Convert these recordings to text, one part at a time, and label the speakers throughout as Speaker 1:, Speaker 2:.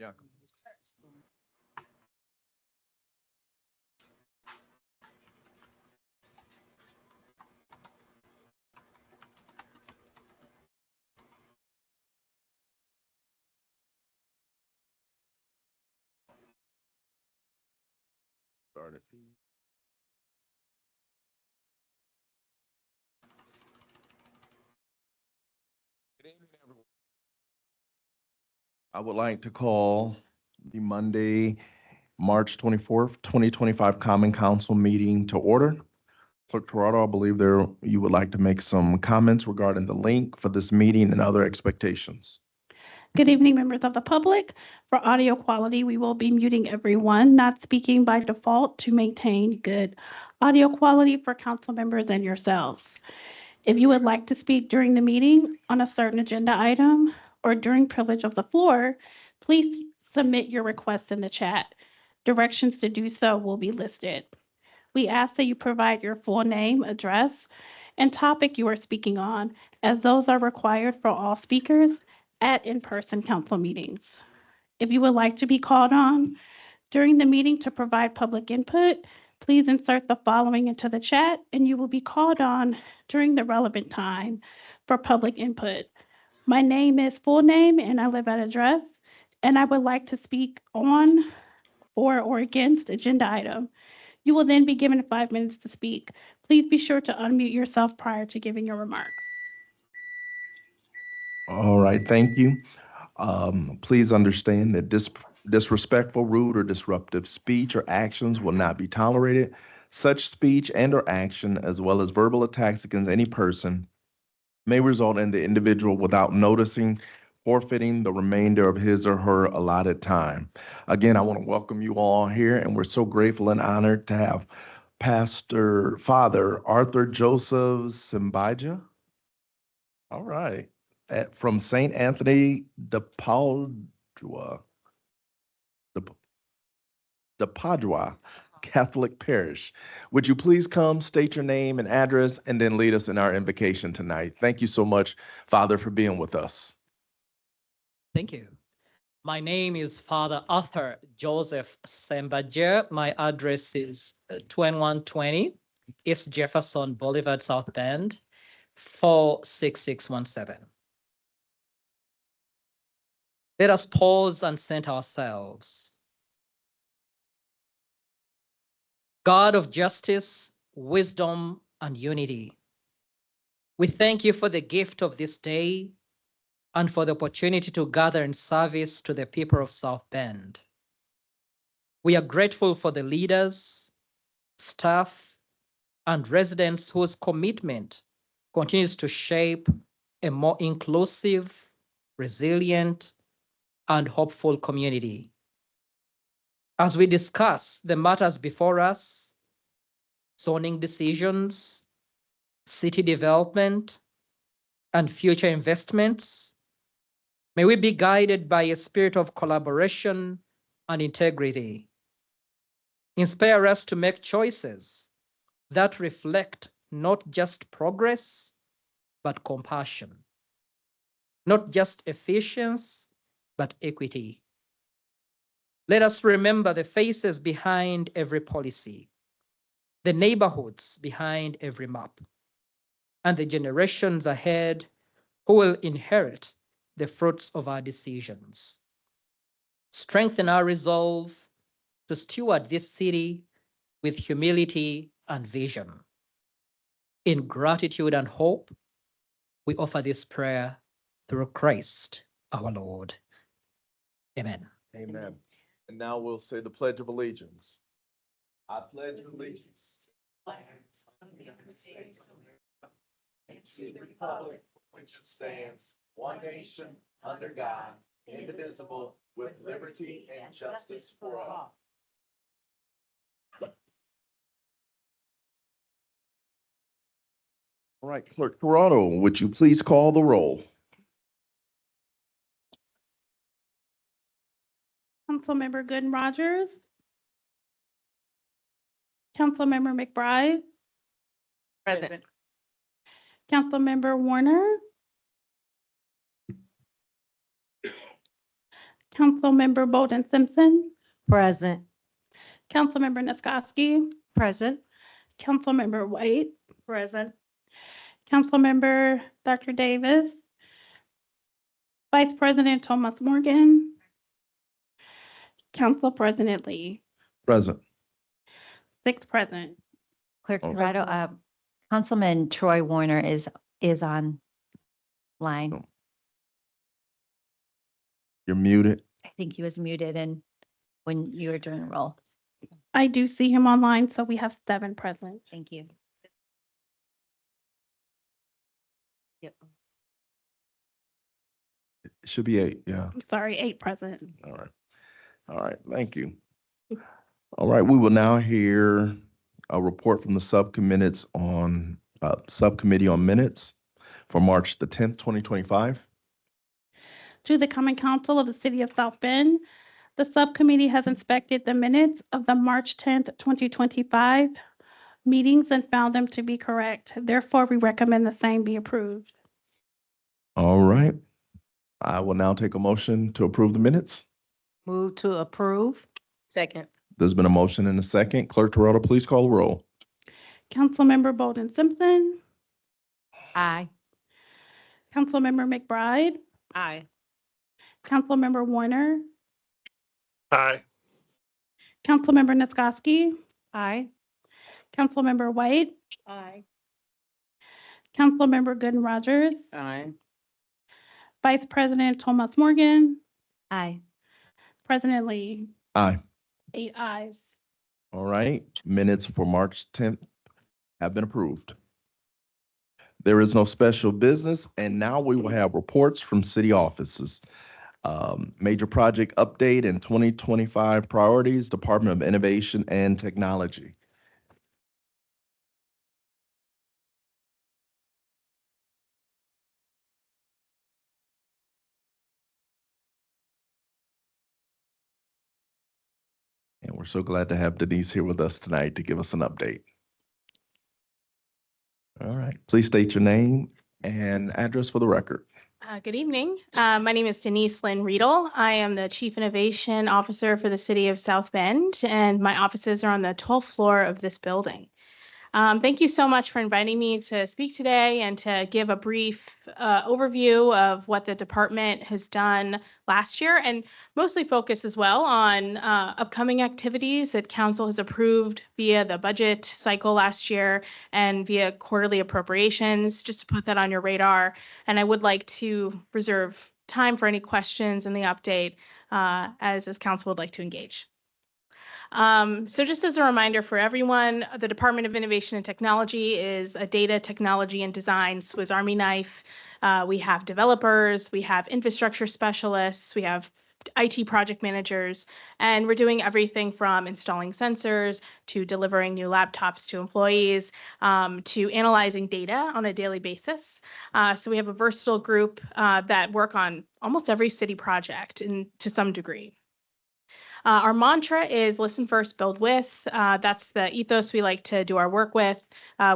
Speaker 1: Yeah. Started. Good evening, everyone. I would like to call the Monday, March 24th, 2025 Common Council meeting to order. Clerk Toronto, I believe you would like to make some comments regarding the link for this meeting and other expectations.
Speaker 2: Good evening, members of the public. For audio quality, we will be muting everyone not speaking by default to maintain good audio quality for council members and yourselves. If you would like to speak during the meeting on a certain agenda item or during privilege of the floor, please submit your request in the chat. Directions to do so will be listed. We ask that you provide your full name, address, and topic you are speaking on, as those are required for all speakers at in-person council meetings. If you would like to be called on during the meeting to provide public input, please insert the following into the chat and you will be called on during the relevant time for public input. My name is full name and I live at address, and I would like to speak on or against agenda item. You will then be given 5 minutes to speak. Please be sure to unmute yourself prior to giving your remarks.
Speaker 1: All right, thank you. Please understand that disrespectful, rude, or disruptive speech or actions will not be tolerated. Such speech and/or action, as well as verbal attacks against any person, may result in the individual, without noticing, forfeiting the remainder of his or her allotted time. Again, I want to welcome you all here, and we're so grateful and honored to have Pastor Father Arthur Joseph Simbija. All right. From St. Anthony de Padua, de Padua Catholic Parish. Would you please come, state your name and address, and then lead us in our invocation tonight? Thank you so much, Father, for being with us.
Speaker 3: Thank you. My name is Father Arthur Joseph Simbija. My address is 2120 East Jefferson Boulevard, South Bend, 46617. Let us pause and center ourselves. God of justice, wisdom, and unity, we thank you for the gift of this day and for the opportunity to gather in service to the people of South Bend. We are grateful for the leaders, staff, and residents whose commitment continues to shape a more inclusive, resilient, and hopeful community. As we discuss the matters before us, zoning decisions, city development, and future investments, may we be guided by a spirit of collaboration and integrity. Inspire us to make choices that reflect not just progress, but compassion. Not just efficiency, but equity. Let us remember the faces behind every policy, the neighborhoods behind every map, and the generations ahead who will inherit the fruits of our decisions. Strengthen our resolve to steward this city with humility and vision. In gratitude and hope, we offer this prayer through Christ our Lord. Amen.
Speaker 1: Amen. And now we'll say the Pledge of Allegiance. I pledge allegiance to the United States of America and to the republic for which it stands, one nation, under God, indivisible, with liberty and justice for all. All right, Clerk Toronto, would you please call the roll?
Speaker 2: Councilmember Gooden Rogers. Councilmember McBride.
Speaker 4: Present.
Speaker 2: Councilmember Warner. Councilmember Bolden Simpson,
Speaker 4: Present.
Speaker 2: Councilmember Nisgowsky,
Speaker 4: Present.
Speaker 2: Councilmember White,
Speaker 4: Present.
Speaker 2: Councilmember Dr. Davis, Vice President Thomas Morgan, Council President Lee,
Speaker 1: Present.
Speaker 2: 6 present.
Speaker 5: Clerk
Speaker 1: Okay.
Speaker 5: Corrado, Councilman Troy Warner is on line.
Speaker 1: Oh. You're muted.
Speaker 5: I think he was muted and when you were doing a roll.
Speaker 2: I do see him online, so we have 7 present.
Speaker 5: Thank you.
Speaker 3: Yep.
Speaker 1: It should be 8. Yeah.
Speaker 2: Sorry, 8 present.
Speaker 1: All right. All right. Thank you. All right. We will now hear a report from the subcommittees on subcommittee on minutes for March the 10th, 2025.
Speaker 2: To the Common Council of the City of South Bend, the subcommittee has inspected the minutes of the March 10th, 2025 meetings and found them to be correct. Therefore, we recommend the same be approved.
Speaker 1: All right. I will now take a motion to approve the minutes.
Speaker 4: Move to approve. Second.
Speaker 1: There's been a motion and a second. Clerk Toretto, please call the roll.
Speaker 2: Councilmember Bolden Simpson,
Speaker 4: Aye.
Speaker 2: Councilmember McBride,
Speaker 4: Aye.
Speaker 2: Councilmember Warner,
Speaker 6: Aye.
Speaker 2: Councilmember Nisgowsky,
Speaker 4: Aye.
Speaker 2: Councilmember White,
Speaker 4: Aye.
Speaker 2: Councilmember Gooden Rogers,
Speaker 4: Aye.
Speaker 2: Vice President Thomas Morgan,
Speaker 5: Aye.
Speaker 2: President Lee,
Speaker 1: Aye.
Speaker 2: 8 ayes.
Speaker 1: All right. Minutes for March 10th have been approved. There is no special business, and now we will have reports from city offices. Major project update and 2025 priorities, Department of Innovation and Technology. And we're so glad to have Denise here with us tonight to give us an update. All right, please state your name and address for the record.
Speaker 7: Good evening. My name is Denise Lynn Riedel. I am the Chief Innovation Officer for the City of South Bend, and my offices are on the 12th floor of this building. Thank you so much for inviting me to speak today and to give a brief overview of what the department has done last year, and mostly focus as well on upcoming activities that council has approved via the budget cycle last year and via quarterly appropriations, just to put that on your radar. And I would like to reserve time for any questions in the update as council would like to engage. So just as a reminder for everyone, the Department of Innovation and Technology is a data, technology, and design Swiss Army knife. We have developers, we have infrastructure specialists, we have IT project managers, and we're doing everything from installing sensors to delivering new laptops to employees to analyzing data on a daily basis. So we have a versatile group that work on almost every city project to some degree. Our mantra is listen first, build with. That's the ethos we like to do our work with.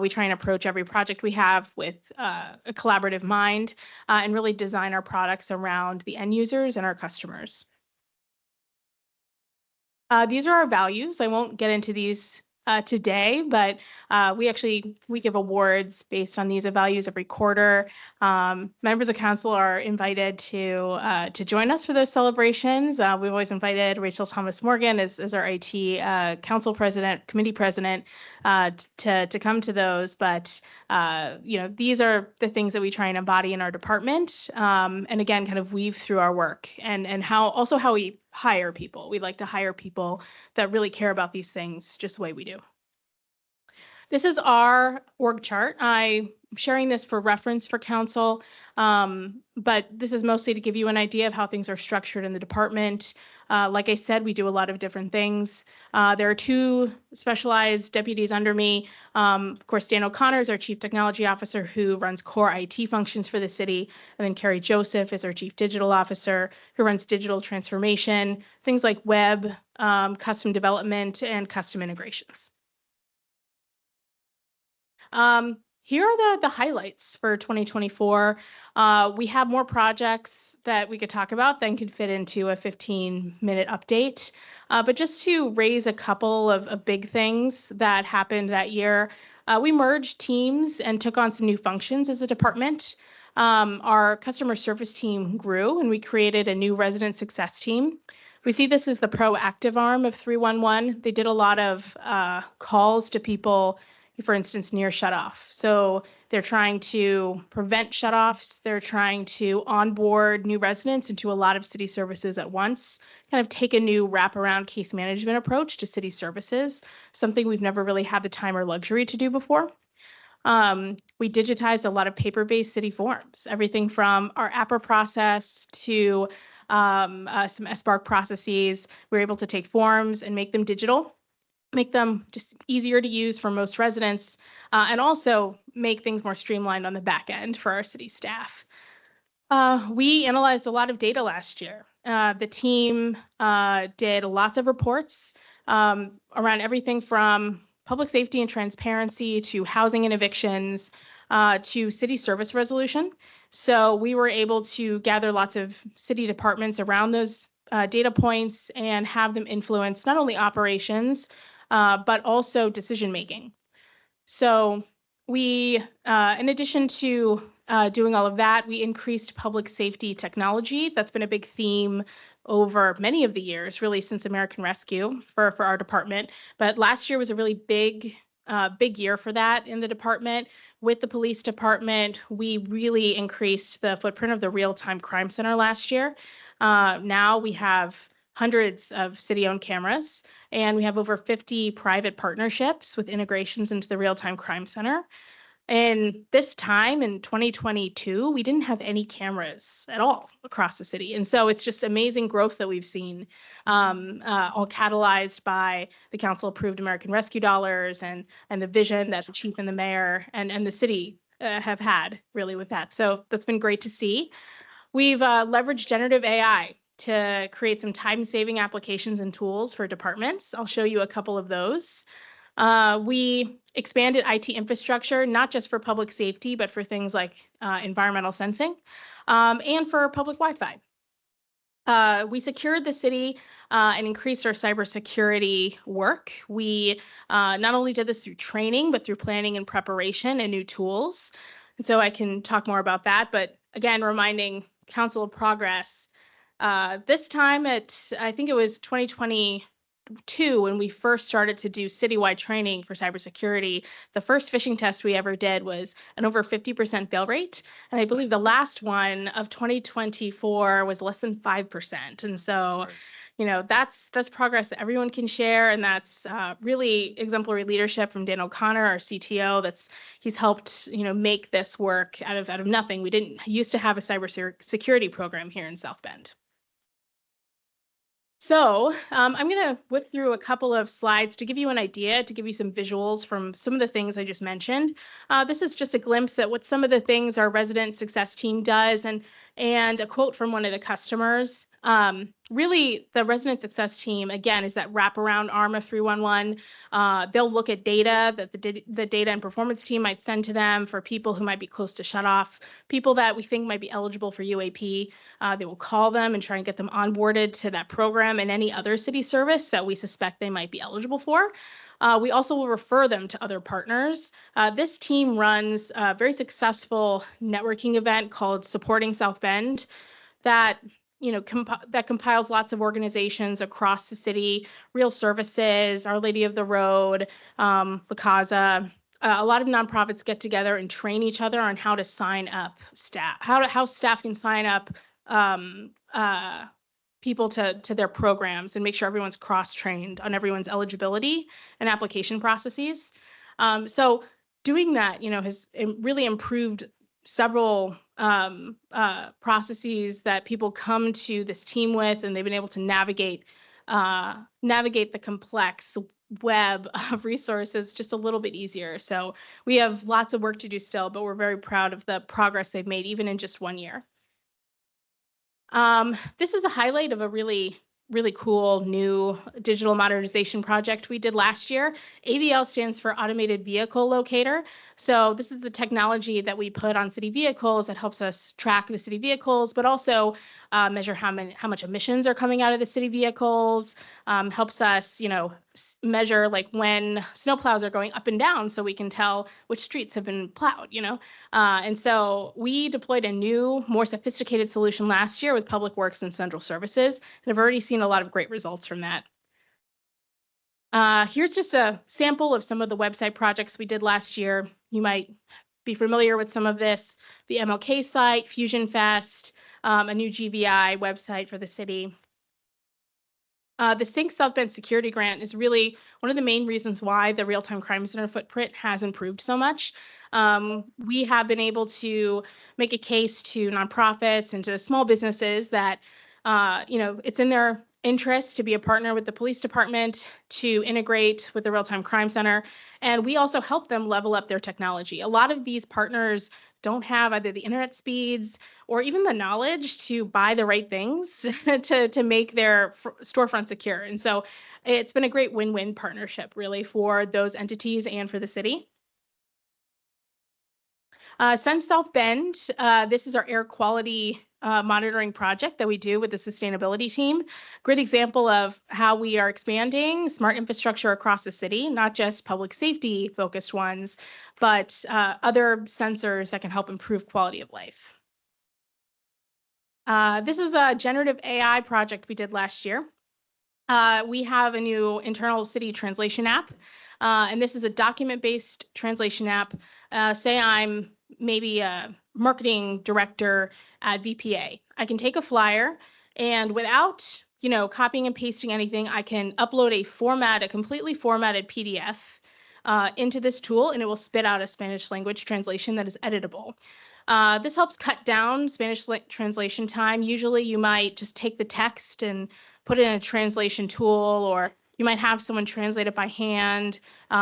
Speaker 7: We try and approach every project we have with a collaborative mind and really design our products around the end users and our customers. These are our values. I won't get into these today, but we give awards based on these values every quarter. Members of council are invited to join us for those celebrations. We've always invited Rachel Thomas Morgan as our IT council president, committee president, to come to those. But these are the things that we try and embody in our department, and again, kind of weave through our work and how we hire people. We like to hire people that really care about these things just the way we do. This is our org chart. I'm sharing this for reference for council, but this is mostly to give you an idea of how things are structured in the department. Like I said, we do a lot of different things. There are 2 specialized deputies under me. Of course, Dan O'Connor is our Chief Technology Officer who runs core IT functions for the city. And then Carrie Joseph is our Chief Digital Officer who runs digital transformation, things like web, custom development, and custom integrations. here are the highlights for 2024. We have more projects that we could talk about than could fit into a 15-minute update. But just to raise a couple of big things that happened that year, we merged teams and took on some new functions as a department. Our customer service team grew, and we created a new resident success team. We see this as the proactive arm of 311. They did a lot of calls to people, for instance, near shutoff. So they're trying to prevent shutoffs. They're trying to onboard new residents into a lot of city services at once, kind of take a new wraparound case management approach to city services, something we've never really had the time or luxury to do before. We digitized a lot of paper-based city forms, everything from our APRA process to some SBARC processes. We're able to take forms and make them digital, make them just easier to use for most residents, and also make things more streamlined on the back end for our city staff. We analyzed a lot of data last year. The team did lots of reports around everything from public safety and transparency to housing and evictions to city service resolution. So we were able to gather lots of city departments around those data points and have them influence not only operations, but also decision making. So we, in addition to doing all of that, we increased public safety technology. That's been a big theme over many of the years, really since American Rescue for our department. But last year was a really big year for that in the department. With the police department, we really increased the footprint of the real-time crime center last year. Now we have hundreds of city-owned cameras, and we have over 50 private partnerships with integrations into the real-time crime center. And this time in 2022, we didn't have any cameras at all across the city. And so it's just amazing growth that we've seen, all catalyzed by the council approved American Rescue dollars and the vision that the chief and the mayor and the city have had really with that. So that's been great to see. We've leveraged generative AI to create some time-saving applications and tools for departments. I'll show you a couple of those. We expanded IT infrastructure, not just for public safety, but for things like environmental sensing and for public Wi-Fi. We secured the city and increased our cybersecurity work. We not only did this through training, but through planning and preparation and new tools. And so I can talk more about that, but again, reminding Council of Progress, this time I think it was 2022 when we first started to do citywide training for cybersecurity. The first phishing test we ever did was an over 50% fail rate. And I believe the last one of 2024 was less than 5%. And so, you know, that's progress that everyone can share. And that's really exemplary leadership from Dan O'Connor, our CTO. He's helped, you know, make this work out of nothing. We didn't used to have a cybersecurity program here in South Bend. So I'm going to whip through a couple of slides to give you an idea, to give you some visuals from some of the things I just mentioned. This is just a glimpse at what some of the things our resident success team does and a quote from one of the customers. Really, the resident success team, again, is that wraparound arm of 311. They'll look at data that the data and performance team might send to them for people who might be close to shutoff, people that we think might be eligible for UAP. They will call them and try and get them onboarded to that program and any other city service that we suspect they might be eligible for. We also will refer them to other partners. This team runs a very successful networking event called Supporting South Bend that that compiles lots of organizations across the city, Real Services, Our Lady of the Road, La Casa. A lot of nonprofits get together and train each other on how to sign up staff, how staff can sign up people to their programs and make sure everyone's cross-trained on everyone's eligibility and application processes. So doing that, has really improved several processes that people come to this team with, and they've been able to navigate the complex web of resources just a little bit easier. So we have lots of work to do still, but we're very proud of the progress they've made even in just 1 year. This is a highlight of a really really cool new digital modernization project we did last year. AVL stands for Automated Vehicle Locator. So this is the technology that we put on city vehicles that helps us track the city vehicles, but also measure how much emissions are coming out of the city vehicles. Helps us, measure like when snowplows are going up and down, so we can tell which streets have been plowed. And so we deployed a new, more sophisticated solution last year with Public Works and Central Services, and I've already seen a lot of great results from that. Here's just a sample of some of the website projects we did last year. You might be familiar with some of this: the MLK site, Fusion Fest, a new GVI website for the city. The Sync South Bend Security Grant is really one of the main reasons why the Real-Time Crime Center footprint has improved so much. We have been able to make a case to nonprofits and to small businesses that, it's in their interest to be a partner with the police department, to integrate with the Real-Time Crime Center, and we also help them level up their technology. A lot of these partners don't have either the internet speeds or even the knowledge to buy the right things to make their storefront secure. And so it's been a great win-win partnership, really, for those entities and for the city. Sense South Bend, this is our air quality monitoring project that we do with the sustainability team. Great example of how we are expanding smart infrastructure across the city, not just public safety focused ones, but other sensors that can help improve quality of life. This is a generative AI project we did last year. We have a new internal city translation app, and this is a document-based translation app. Say I'm maybe a marketing director at VPA. I can take a flyer, and without copying and pasting anything, I can upload a completely formatted PDF into this tool, and it will spit out a Spanish language translation that is editable. This helps cut down Spanish translation time. Usually you might just take the text and put it in a translation tool, or you might have someone translate it by hand.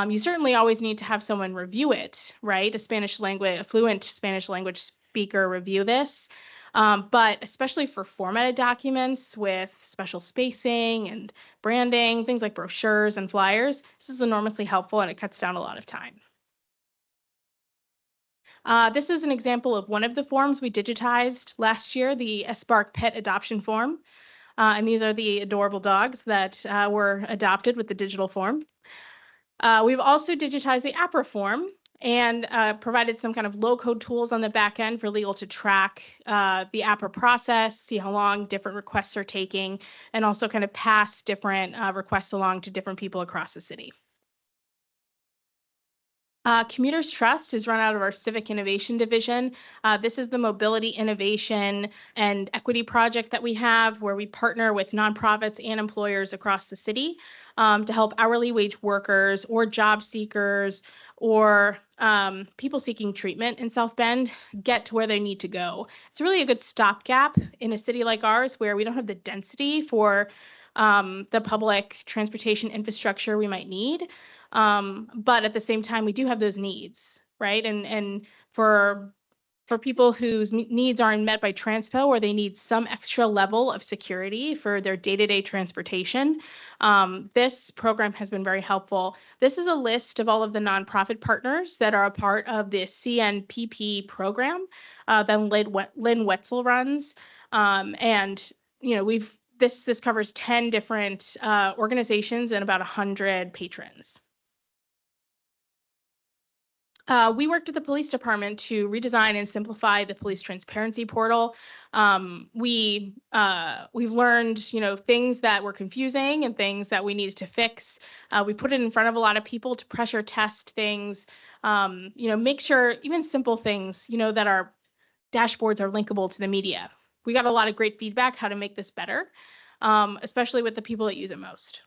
Speaker 7: You certainly always need to have someone review it, right? A fluent Spanish language speaker review this. But especially for formatted documents with special spacing and branding, things like brochures and flyers, this is enormously helpful, and it cuts down a lot of time. This is an example of one of the forms we digitized last year, the Spark Pet Adoption Form. And these are the adorable dogs that were adopted with the digital form. We've also digitized the APRA form and provided some kind of low-code tools on the back end for legal to track the APRA process, see how long different requests are taking, and also kind of pass different requests along to different people across the city. Commuters Trust is run out of our Civic Innovation Division. This is the mobility innovation and equity project that we have, where we partner with nonprofits and employers across the city to help hourly wage workers or job seekers or people seeking treatment in South Bend get to where they need to go. It's really a good stopgap in a city like ours, where we don't have the density for the public transportation infrastructure we might need. But at the same time, we do have those needs, right? And for people whose needs aren't met by Transpo, or they need some extra level of security for their day-to-day transportation, this program has been very helpful. This is a list of all of the nonprofit partners that are a part of the CNPP program that Lynn Wetzel runs. And this covers 10 different organizations and about 100 patrons. We worked with the police department to redesign and simplify the police transparency portal. We've learned, things that were confusing and things that we needed to fix. We put it in front of a lot of people to pressure test things. Make sure even simple things, that our dashboards are linkable to the media. We got a lot of great feedback how to make this better, especially with the people that use it most.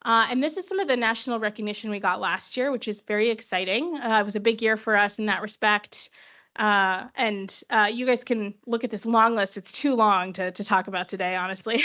Speaker 7: And this is some of the national recognition we got last year, which is very exciting. It was a big year for us in that respect. And you guys can look at this long list. It's too long to talk about today, honestly.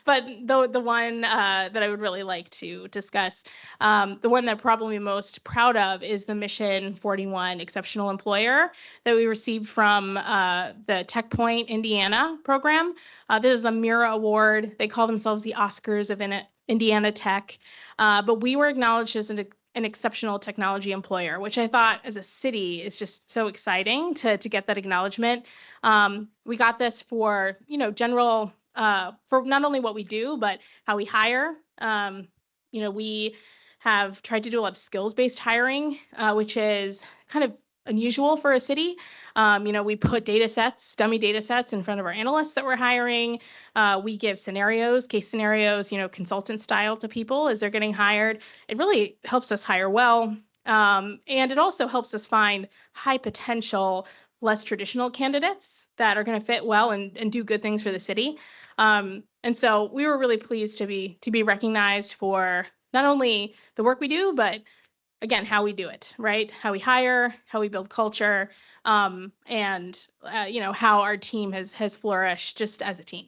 Speaker 7: but the one that I would really like to discuss, the one that I'm probably most proud of is the Mission 41 Exceptional Employer that we received from the Tech Point Indiana program. This is a Mira Award. They call themselves the Oscars of Indiana Tech, but we were acknowledged as an exceptional technology employer, which I thought as a city is just so exciting to get that acknowledgement. We got this for, general, for not only what we do, but how we hire. We have tried to do a lot of skills-based hiring, which is kind of unusual for a city. We put dummy data sets in front of our analysts that we're hiring. We give case scenarios, consultant style to people as they're getting hired. It really helps us hire well. And it also helps us find high potential, less traditional candidates that are going to fit well and do good things for the city. And so we were really pleased to be recognized for not only the work we do, but again, how we do it, right? How we hire, how we build culture, and how our team has flourished just as a team.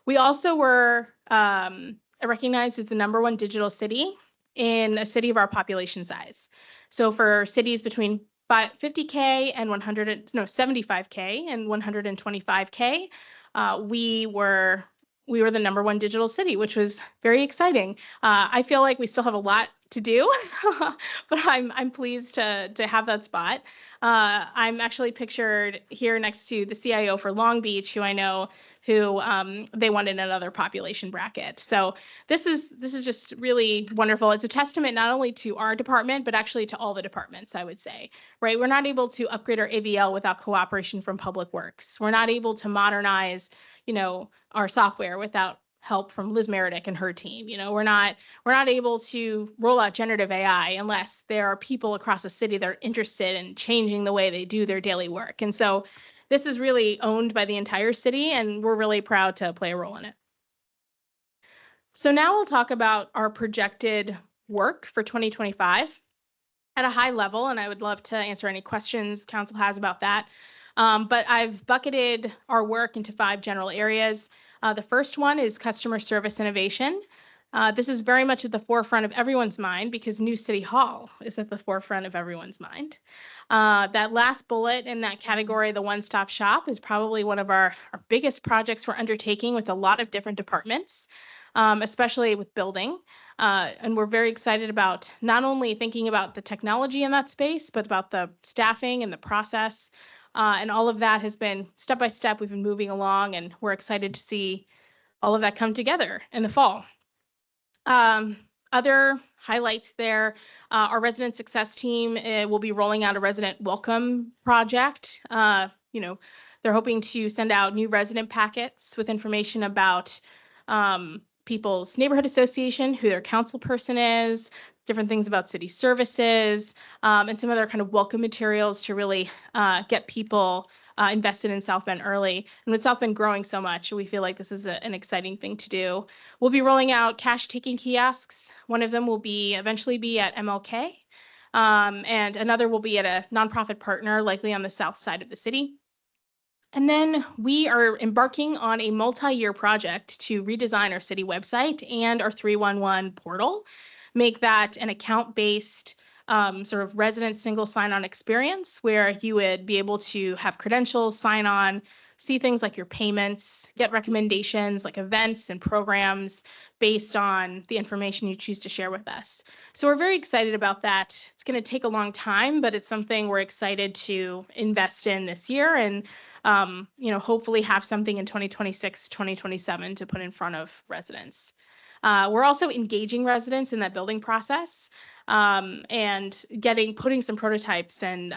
Speaker 7: We also were recognized as the #1 digital city in a city of our population size. So for cities between 50K and 75K and 125K, we were the #1 digital city, which was very exciting. I feel like we still have a lot to do, but I'm pleased to have that spot. I'm actually pictured here next to the CIO for Long Beach, who I know, who they wanted another population bracket. So this is just really wonderful. It's a testament not only to our department, but actually to all the departments, I would say, right? We're not able to upgrade our AVL without cooperation from Public Works. We're not able to modernize, our software without help from Liz Meredith and her team. We're not able to roll out generative AI unless there are people across the city that are interested in changing the way they do their daily work. And so this is really owned by the entire city, and we're really proud to play a role in it. So now we'll talk about our projected work for 2025 at a high level, and I would love to answer any questions council has about that. But I've bucketed our work into 5 general areas. The first one is customer service innovation. This is very much at the forefront of everyone's mind because New City Hall is at the forefront of everyone's mind. That last bullet in that category, the one-stop shop, is probably one of our biggest projects we're undertaking with a lot of different departments, especially with building. And we're very excited about not only thinking about the technology in that space, but about the staffing and the process. And all of that has been step by step. We've been moving along, and we're excited to see all of that come together in the fall. Other highlights there, our resident success team will be rolling out a resident welcome project. They're hoping to send out new resident packets with information about people's neighborhood association, who their council person is, different things about city services, and some other kind of welcome materials to really get people invested in South Bend early. And with South Bend growing so much, we feel like this is an exciting thing to do. We'll be rolling out cash taking kiosks. One of them will eventually be at MLK, and another will be at a nonprofit partner, likely on the south side of the city. And then we are embarking on a multi-year project to redesign our city website and our 311 portal, make that an account-based sort of resident single sign-on experience where you would be able to have credentials, sign on, see things like your payments, get recommendations like events and programs based on the information you choose to share with us. So we're very excited about that. It's going to take a long time, but it's something we're excited to invest in this year and hopefully have something in 2026, 2027 to put in front of residents. We're also engaging residents in that building process and putting some prototypes and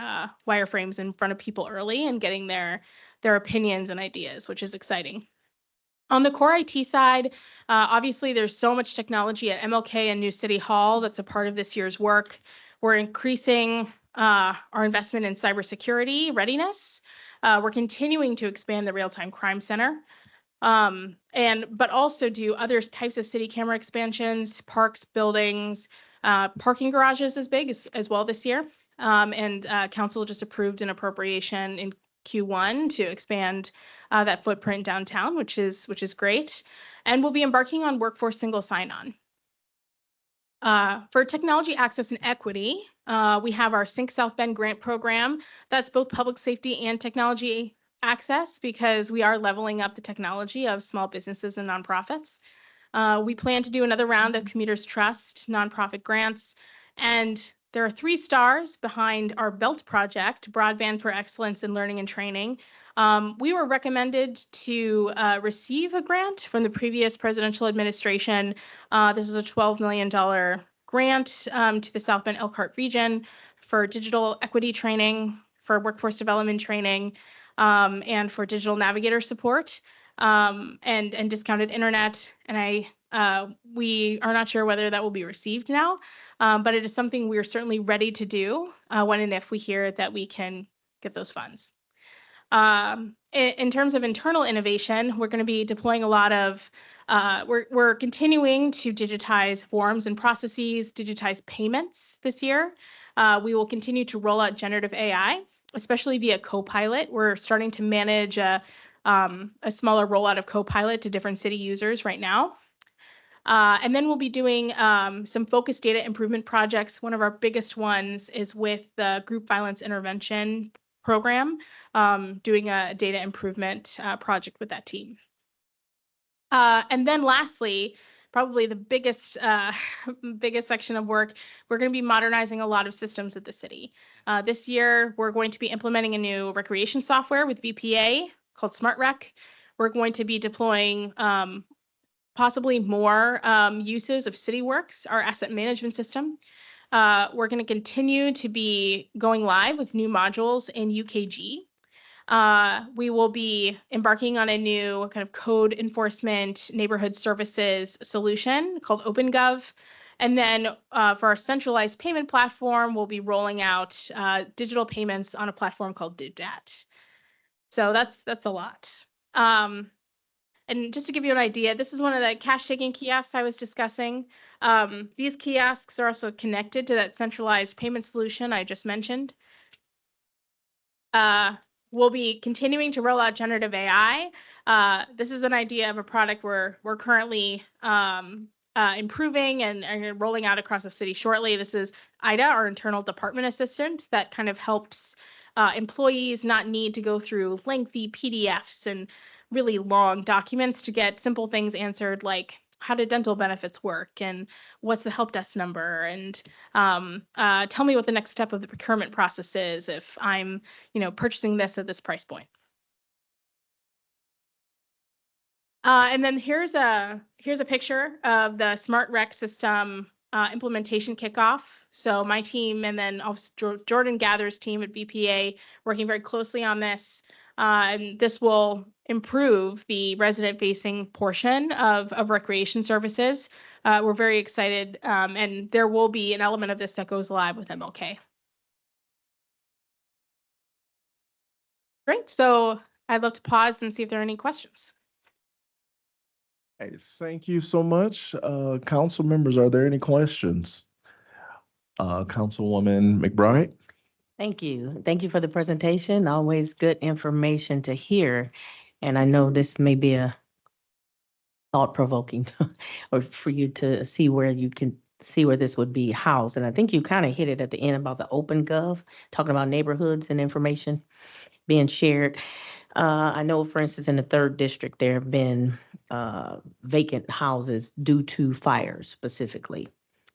Speaker 7: wireframes in front of people early and getting their opinions and ideas, which is exciting. On the core IT side, obviously there's so much technology at MLK and New City Hall that's a part of this year's work. We're increasing our investment in cybersecurity readiness. We're continuing to expand the Real-Time Crime Center. But also do other types of city camera expansions, parks, buildings, parking garages is big as well this year. And council just approved an appropriation in Q1 to expand that footprint downtown, which is great. And we'll be embarking on workforce single sign-on. For technology access and equity, we have our Sync South Bend grant program. That's both public safety and technology access because we are leveling up the technology of small businesses and nonprofits. We plan to do another round of Commuters Trust nonprofit grants, and there are 3 stars behind our BELT project, Broadband for Excellence in Learning and Training. We were recommended to receive a grant from the previous presidential administration. This is a $12 million grant to the South Bend Elkhart region for digital equity training, for workforce development training, and for digital navigator support and discounted internet. And we are not sure whether that will be received now, but it is something we are certainly ready to do when and if we hear that we can get those funds. In terms of internal innovation, we're going to be deploying a lot of, we're continuing to digitize forms and processes, digitize payments this year. We will continue to roll out generative AI, especially via Copilot. We're starting to manage a smaller rollout of Copilot to different city users right now. And then we'll be doing some focused data improvement projects. One of our biggest ones is with the Group Violence Intervention Program, doing a data improvement project with that team. And then lastly, probably the biggest section of work, we're going to be modernizing a lot of systems at the city. This year, we're going to be implementing a new recreation software with VPA called SmartRec. We're going to be deploying possibly more uses of CityWorks, our asset management system. We're going to continue to be going live with new modules in UKG. We will be embarking on a new kind of code enforcement neighborhood services solution called OpenGov. And then for our centralized payment platform, we'll be rolling out digital payments on a platform called DivDat. So that's a lot. And just to give you an idea, this is one of the cash taking kiosks I was discussing. These kiosks are also connected to that centralized payment solution I just mentioned. We'll be continuing to roll out generative AI. This is an idea of a product we're currently improving and rolling out across the city shortly. This is IDA, our internal department assistant, that kind of helps employees not need to go through lengthy PDFs and really long documents to get simple things answered, like how do dental benefits work and what's the help desk number, and tell me what the next step of the procurement process is if I'm, purchasing this at this price point. And then here's a picture of the SmartRec system implementation kickoff. So my team and then Jordan Gather's team at BPA working very closely on this. And this will improve the resident-facing portion of recreation services. We're very excited, and there will be an element of this that goes live with MLK. Great. So I'd love to pause and see if there are any questions.
Speaker 1: Hey, thank you so much. Council members, are there any questions? Councilwoman McBride?
Speaker 4: Thank you. Thank you for the presentation. Always good information to hear. And I know this may be a thought-provoking or for you to see where you can see where this would be housed. And I think you kind of hit it at the end about the OpenGov, talking about neighborhoods and information being shared. I know, for instance, in the 3rd district, there have been vacant houses due to fires specifically,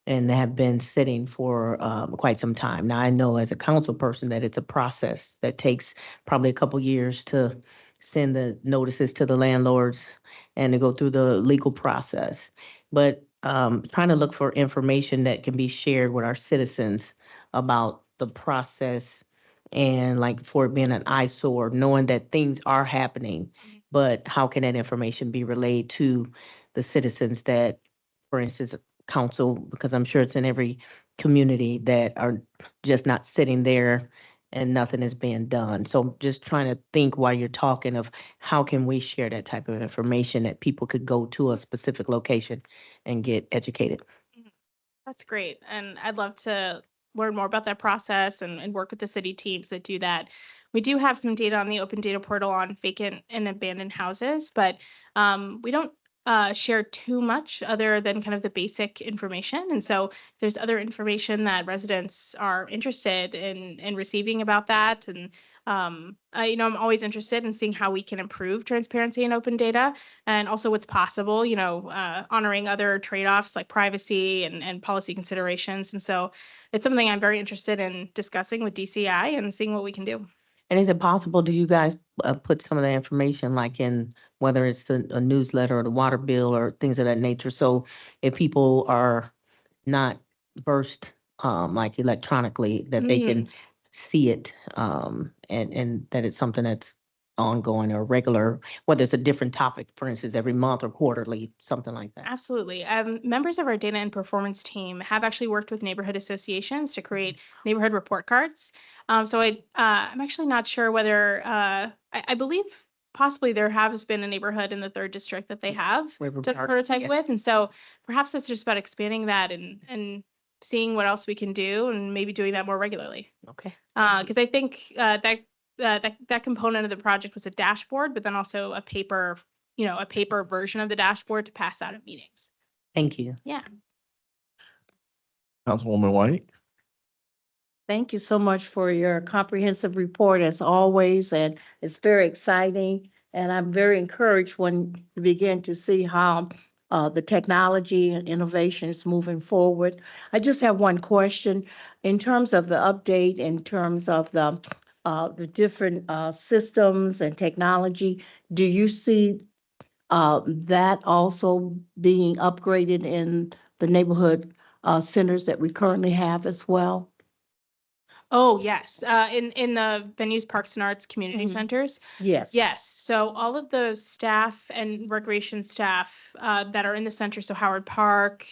Speaker 4: and they have been sitting for quite some time. Now, I know as a council person that it's a process that takes probably a couple years to send the notices to the landlords and to go through the legal process. But trying to look for information that can be shared with our citizens about the process and like for it being an eyesore, knowing that things are happening, but how can that information be relayed to the citizens that, for instance, council, because I'm sure it's in every community, that are just not sitting there and nothing is being done. So I'm just trying to think while you're talking of how can we share that type of information that people could go to a specific location and get educated.
Speaker 7: That's great. And I'd love to learn more about that process and work with the city teams that do that. We do have some data on the open data portal on vacant and abandoned houses, but we don't share too much other than kind of the basic information. And so if there's other information that residents are interested in receiving about that. And I'm always interested in seeing how we can improve transparency and open data, and also what's possible, honoring other trade-offs like privacy and policy considerations. And so it's something I'm very interested in discussing with DCI and seeing what we can do.
Speaker 4: And is it possible, do you guys put some of the information like in, whether it's a newsletter or the water bill or things of that nature? So if people are not versed, like electronically, that they can see it, and that it's something that's ongoing or regular, whether it's a different topic, for instance, every month or quarterly, something like that?
Speaker 7: Absolutely. Members of our data and performance team have actually worked with neighborhood associations to create neighborhood report cards. So I'm actually not sure whether, I believe possibly there has been a neighborhood in the 3rd district that they have
Speaker 4: River
Speaker 7: to
Speaker 4: Park,
Speaker 7: prototype
Speaker 4: yes.
Speaker 7: with. And so perhaps it's just about expanding that and seeing what else we can do and maybe doing that more regularly.
Speaker 4: Okay.
Speaker 7: Because I think that component of the project was a dashboard, but then also a paper version of the dashboard to pass out at meetings.
Speaker 4: Thank you.
Speaker 7: Yeah.
Speaker 1: Councilwoman White?
Speaker 8: Thank you so much for your comprehensive report as always, and it's very exciting. And I'm very encouraged when you begin to see how the technology and innovation is moving forward. I just have one question. In terms of the update, in terms of the different systems and technology, do you see that also being upgraded in the neighborhood centers that we currently have as well?
Speaker 7: Oh, yes. In the venues, parks and arts, community
Speaker 8: Mhm.
Speaker 7: centers.
Speaker 8: Yes.
Speaker 7: Yes. So all of the staff and recreation staff that are in the center, so Howard Park,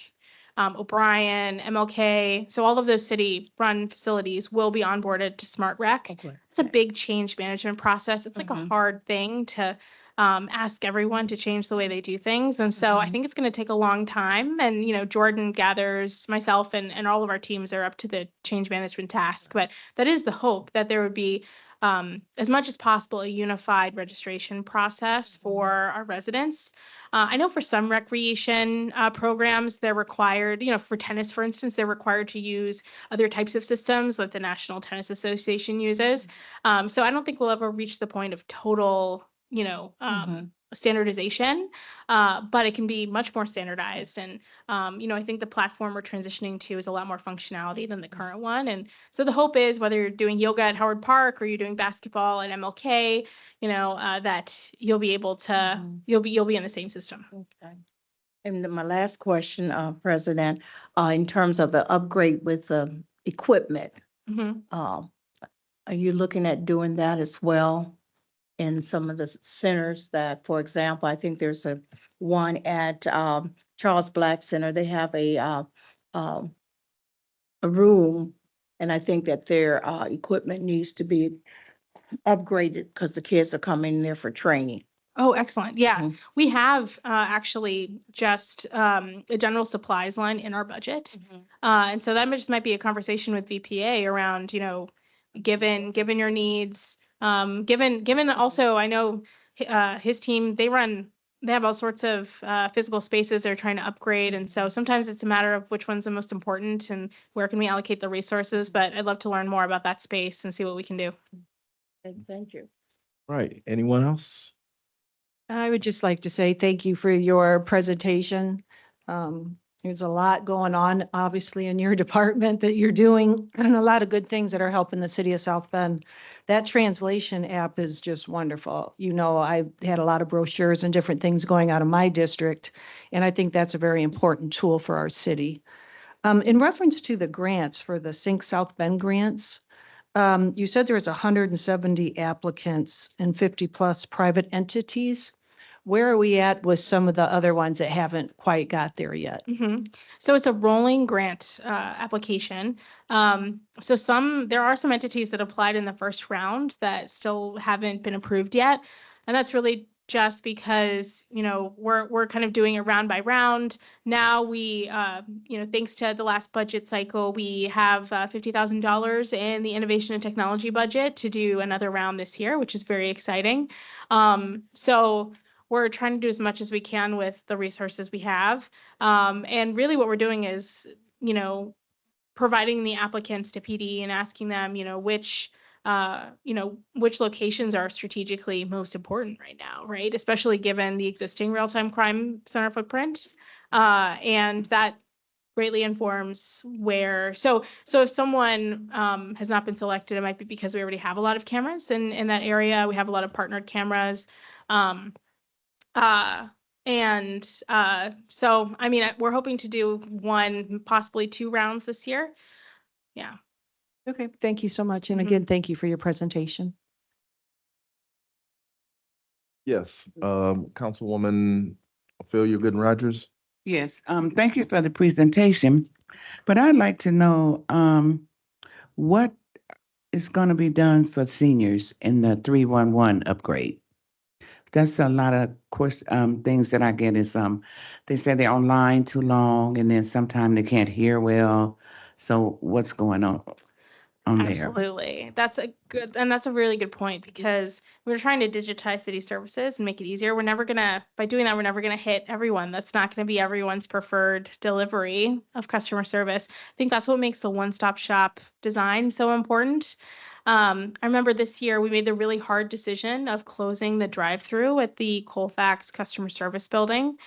Speaker 7: O'Brien, MLK, so all of those city-run facilities will be onboarded to Smart Rec.
Speaker 8: Okay.
Speaker 7: It's a big change management process. It's like a
Speaker 8: Mhm.
Speaker 7: hard thing to ask everyone to change the way they do things. And so I
Speaker 8: Mhm.
Speaker 7: think it's going to take a long time. And, Jordan gathers, myself and all of our teams are up to the change management task. But that is the hope, that there would be, as much as possible, a unified registration process for our residents. I know for some recreation programs, they're required, for tennis, for instance, they're required to use other types of systems that the National Tennis Association uses. So I don't think we'll ever reach the point of total, standardization, but it can be much more standardized. And, I think the platform we're transitioning to is a lot more functionality than the current one. And so the hope is, whether you're doing yoga at Howard Park or you're doing basketball at MLK, that you'll be able to,
Speaker 8: Mhm.
Speaker 7: you'll be in the same system.
Speaker 8: Okay. And then my last question, President, in terms of the upgrade with the equipment,
Speaker 7: Mhm.
Speaker 8: are you looking at doing that as well in some of the centers that, for example, I think there's one at Charles Black Center, they have a room, and I think that their equipment needs to be upgraded because the kids are coming there for training.
Speaker 7: Oh, excellent. Yeah,
Speaker 8: Mhm.
Speaker 7: we have actually just a general supplies line in our budget. And so that just might be a conversation with VPA around, given your needs, given also, I know his team, they have all sorts of physical spaces they're trying to upgrade. And so sometimes it's a matter of which one's the most important and where can we allocate the resources. But I'd love to learn more about that space and see what we can do.
Speaker 8: Thank you.
Speaker 1: Right. Anyone else?
Speaker 9: I would just like to say thank you for your presentation. There's a lot going on, obviously, in your department that you're doing, and a lot of good things that are helping the city of South Bend. That translation app is just wonderful. I had a lot of brochures and different things going out of my district, and I think that's a very important tool for our city. In reference to the grants for the Sync South Bend grants, you said there was 170 applicants and 50+ private entities. Where are we at with some of the other ones that haven't quite got there yet?
Speaker 7: So it's a rolling grant application. So there are some entities that applied in the first round that still haven't been approved yet. And that's really just because, we're kind of doing it round by round. Now we, thanks to the last budget cycle, we have $50,000 in the innovation and technology budget to do another round this year, which is very exciting. So we're trying to do as much as we can with the resources we have. And really what we're doing is, providing the applicants to PD and asking them, which locations are strategically most important right now, right? Especially given the existing real-time crime center footprint. And that greatly informs where, so if someone has not been selected, it might be because we already have a lot of cameras in that area. We have a lot of partnered cameras. So, I mean, we're hoping to do 1, possibly 2 rounds this year. Yeah.
Speaker 9: Okay, thank you so much. And
Speaker 7: Mhm.
Speaker 9: again, thank you for your presentation.
Speaker 1: Yes, Councilwoman Ophelia Gooden Rogers.
Speaker 10: Yes, thank you for the presentation, but I'd like to know, what is gonna be done for seniors in the 311 upgrade? That's a lot of course, things that I get is, they say they're online too long and then sometimes they can't hear well. So what's going on there?
Speaker 7: Absolutely. That's a really good point because we're trying to digitize city services and make it easier. By doing that, we're never gonna hit everyone. That's not gonna be everyone's preferred delivery of customer service. I think that's what makes the one-stop shop design so important. I remember this year we made the really hard decision of closing the drive-through at the Colfax Customer Service Building.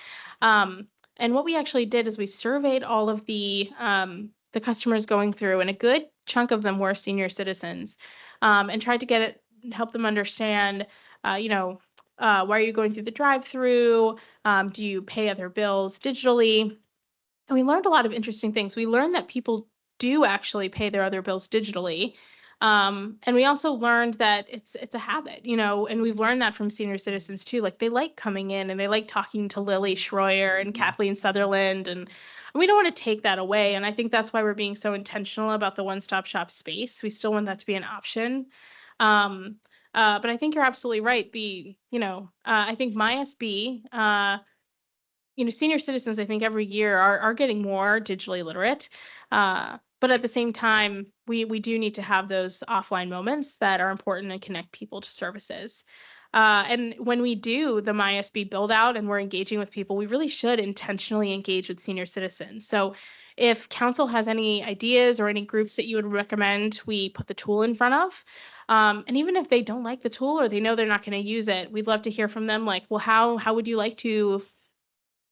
Speaker 7: And what we actually did is we surveyed all of the customers going through, and a good chunk of them were senior citizens, and tried to help them understand, why are you going through the drive-through? Do you pay other bills digitally? And we learned a lot of interesting things. We learned that people do actually pay their other bills digitally. And we also learned that it's a habit, and we've learned that from senior citizens too. Like they like coming in and they like talking to Lily Schroyer and Kathleen Sutherland, and we don't want to take that away. And I think that's why we're being so intentional about the one-stop shop space. We still want that to be an option. But I think you're absolutely right. I think MySB, senior citizens, I think every year are getting more digitally literate. But at the same time, we do need to have those offline moments that are important and connect people to services. And when we do the MySB build out and we're engaging with people, we really should intentionally engage with senior citizens. So if council has any ideas or any groups that you would recommend we put the tool in front of, and even if they don't like the tool or they know they're not going to use it, we'd love to hear from them. Like, well, how would you like to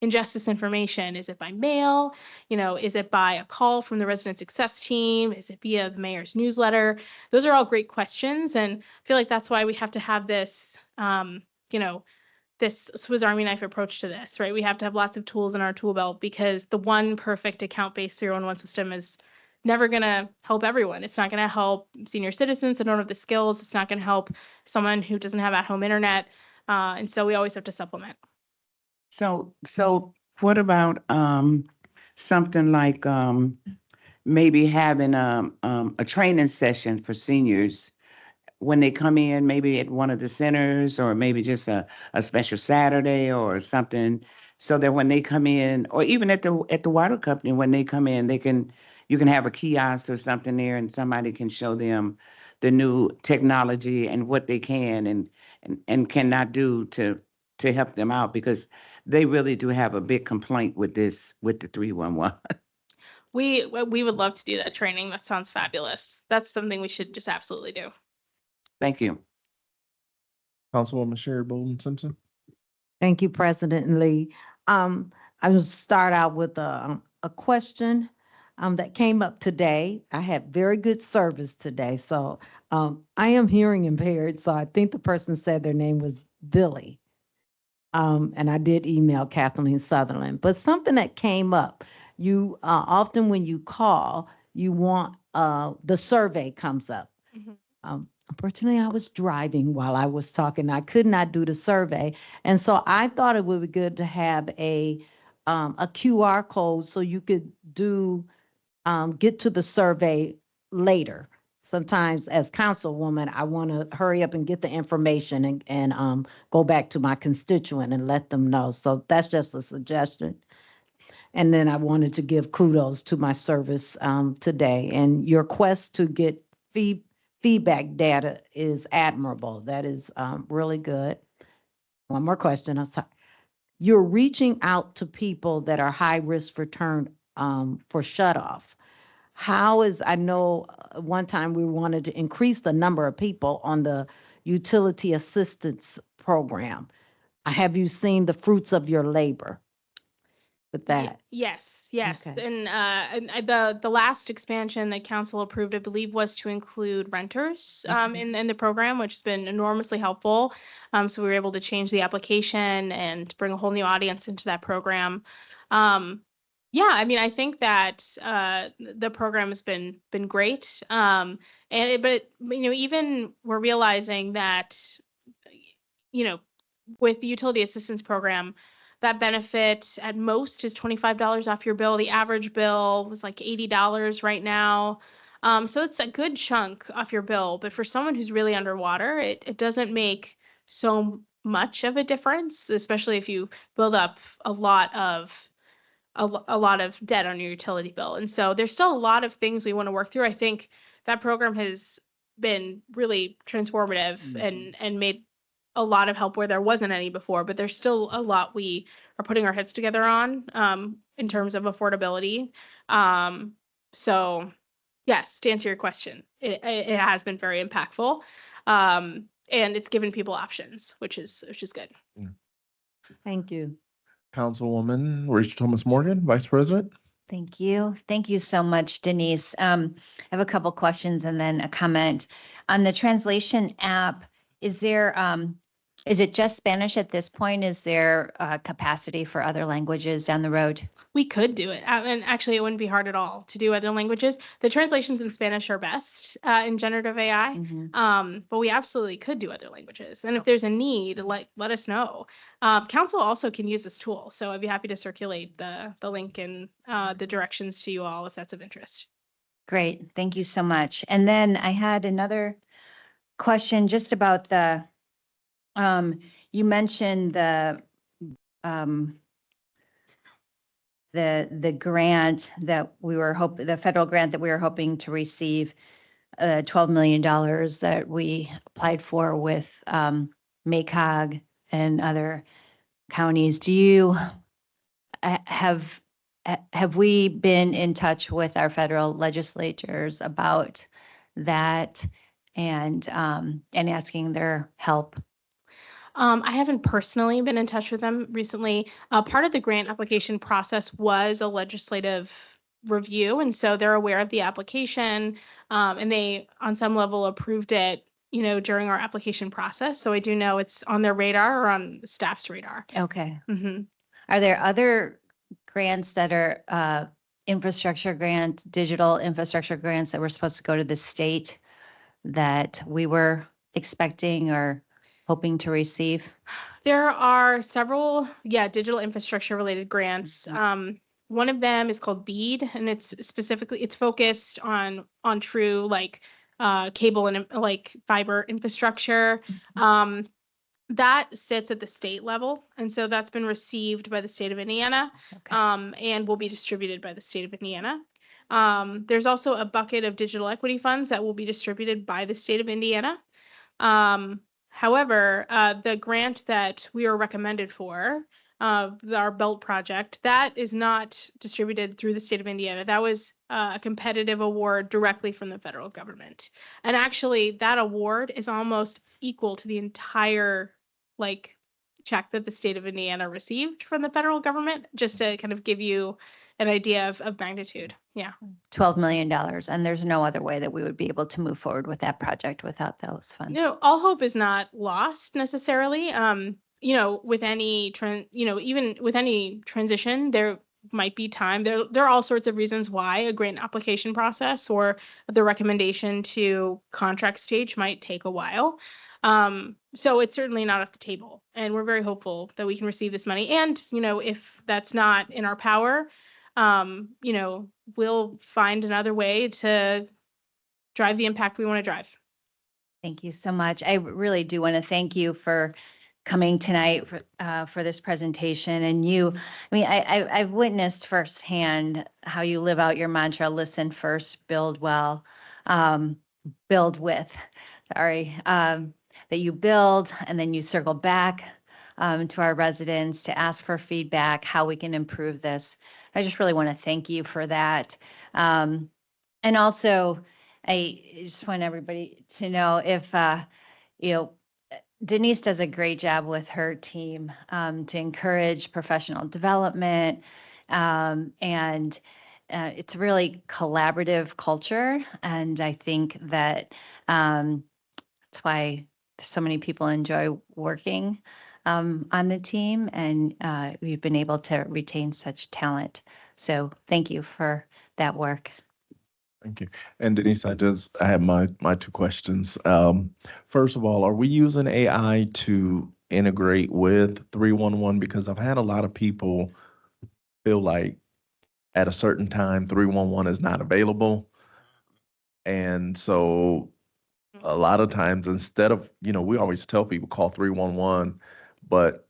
Speaker 7: ingest this information? Is it by mail? Is it by a call from the resident success team? Is it via the mayor's newsletter? Those are all great questions. And I feel like that's why we have to have this, this Swiss Army knife approach to this, right? We have to have lots of tools in our tool belt because the one perfect account-based 311 system is never going to help everyone. It's not going to help senior citizens that don't have the skills. It's not going to help someone who doesn't have at-home internet. And so we always have to supplement.
Speaker 10: So what about, something like, maybe having, a training session for seniors when they come in, maybe at one of the centers, or maybe just a special Saturday or something, so that when they come in, or even at the water company, when they come in, you can have a kiosk or something there and somebody can show them the new technology and what they can and cannot do to help them out, because they really do have a big complaint with the 311.
Speaker 7: We would love to do that training. That sounds fabulous. That's something we should just absolutely do.
Speaker 10: Thank you.
Speaker 1: Councilwoman Sherry Bolden Simpson.
Speaker 11: Thank you, President Lee. I will start out with a question that came up today. I had very good service today, so I am hearing impaired, so I think the person said their name was Billy. And I did email Kathleen Sutherland, but something that came up, you often when you call, you want the survey comes up.
Speaker 7: Mhm.
Speaker 11: Unfortunately, I was driving while I was talking. I could not do the survey. And so I thought it would be good to have a QR code so you could get to the survey later. sometimes as councilwoman, I want to hurry up and get the information and go back to my constituent and let them know. So that's just a suggestion. And then I wanted to give kudos to my service today. And your quest to get feedback data is admirable. That is really good. One more question. I'm sorry. You're reaching out to people that are high risk for turn for shut off. How is, I know one time we wanted to increase the number of people on the utility assistance program. Have you seen the fruits of your labor with that?
Speaker 7: Yes.
Speaker 11: Okay.
Speaker 7: And the last expansion that council approved, I believe, was to include renters in the program, which has been enormously helpful. So we were able to change the application and bring a whole new audience into that program. Yeah, I mean, I think that the program has been great. But even we're realizing that, with the utility assistance program, that benefit at most is $25 off your bill. The average bill was like $80 right now. So it's a good chunk off your bill. But for someone who's really underwater, it doesn't make so much of a difference, especially if you build up a lot of debt on your utility bill. And so there's still a lot of things we want to work through. I think that program has been really transformative and made a lot of help where there wasn't any before, but there's still a lot we are putting our heads together on in terms of affordability. So yes, to answer your question, it has been very impactful. And it's given people options, which is good.
Speaker 11: Thank you.
Speaker 1: Councilwoman Rachel Thomas Morgan, Vice President.
Speaker 5: Thank you. Thank you so much, Denise. I have a couple questions and then a comment. On the translation app, is it just Spanish at this point? Is there capacity for other languages down the road?
Speaker 7: We could do it. And actually, it wouldn't be hard at all to do other languages. The translations in Spanish are best in generative AI, but we absolutely could do other languages. And if there's a need, let us know. Council also can use this tool. So I'd be happy to circulate the link and the directions to you all if that's of interest.
Speaker 5: Great. Thank you so much. And then I had another question just about you mentioned the grant that the federal grant that we were hoping to receive, $12 million that we applied for with MACOG and other counties. Do you have we been in touch with our federal legislators about that and asking their help?
Speaker 7: I haven't personally been in touch with them recently. Part of the grant application process was a legislative review, and so they're aware of the application, and they, on some level, approved it, during our application process. So I do know it's on their radar or on the staff's radar.
Speaker 5: Okay.
Speaker 7: Mm-hmm.
Speaker 5: Are there other grants that are digital infrastructure grants that were supposed to go to the state that we were expecting or hoping to receive?
Speaker 7: There are several, digital infrastructure related grants. One of them is called BEAD, and it's focused on true cable and fiber infrastructure. That sits at the state level, and so that's been received by the state of Indiana, and will be distributed by the state of Indiana. There's also a bucket of digital equity funds that will be distributed by the state of Indiana. However, the grant that we are recommended for, our BELT project, that is not distributed through the state of Indiana. That was a competitive award directly from the federal government. And actually, that award is almost equal to the entire check that the state of Indiana received from the federal government, just to kind of give you an idea of magnitude. Yeah.
Speaker 5: $12 million. And there's no other way that we would be able to move forward with that project without those funds.
Speaker 7: All hope is not lost necessarily. With any even with any transition, there might be time. There are all sorts of reasons why a grant application process or the recommendation to contract stage might take a while. So it's certainly not off the table, and we're very hopeful that we can receive this money. And, if that's not in our power, we'll find another way to drive the impact we want to drive.
Speaker 5: Thank you so much. I really do want to thank you for coming tonight for this presentation. And I've witnessed firsthand how you live out your mantra, listen first, build well, build with, that you build and then you circle back to our residents to ask for feedback, how we can improve this. I just really want to thank you for that. And also, I just want everybody to know if, Denise does a great job with her team to encourage professional development. And it's a really collaborative culture. And I think that that's why so many people enjoy working on the team. And we've been able to retain such talent. So thank you for that work.
Speaker 1: Thank you. And Denise, I have my two questions. First of all, are we using AI to integrate with 311? Because I've had a lot of people feel like at a certain time 311 is not available. And so a lot of times instead of, we always tell people call 311, but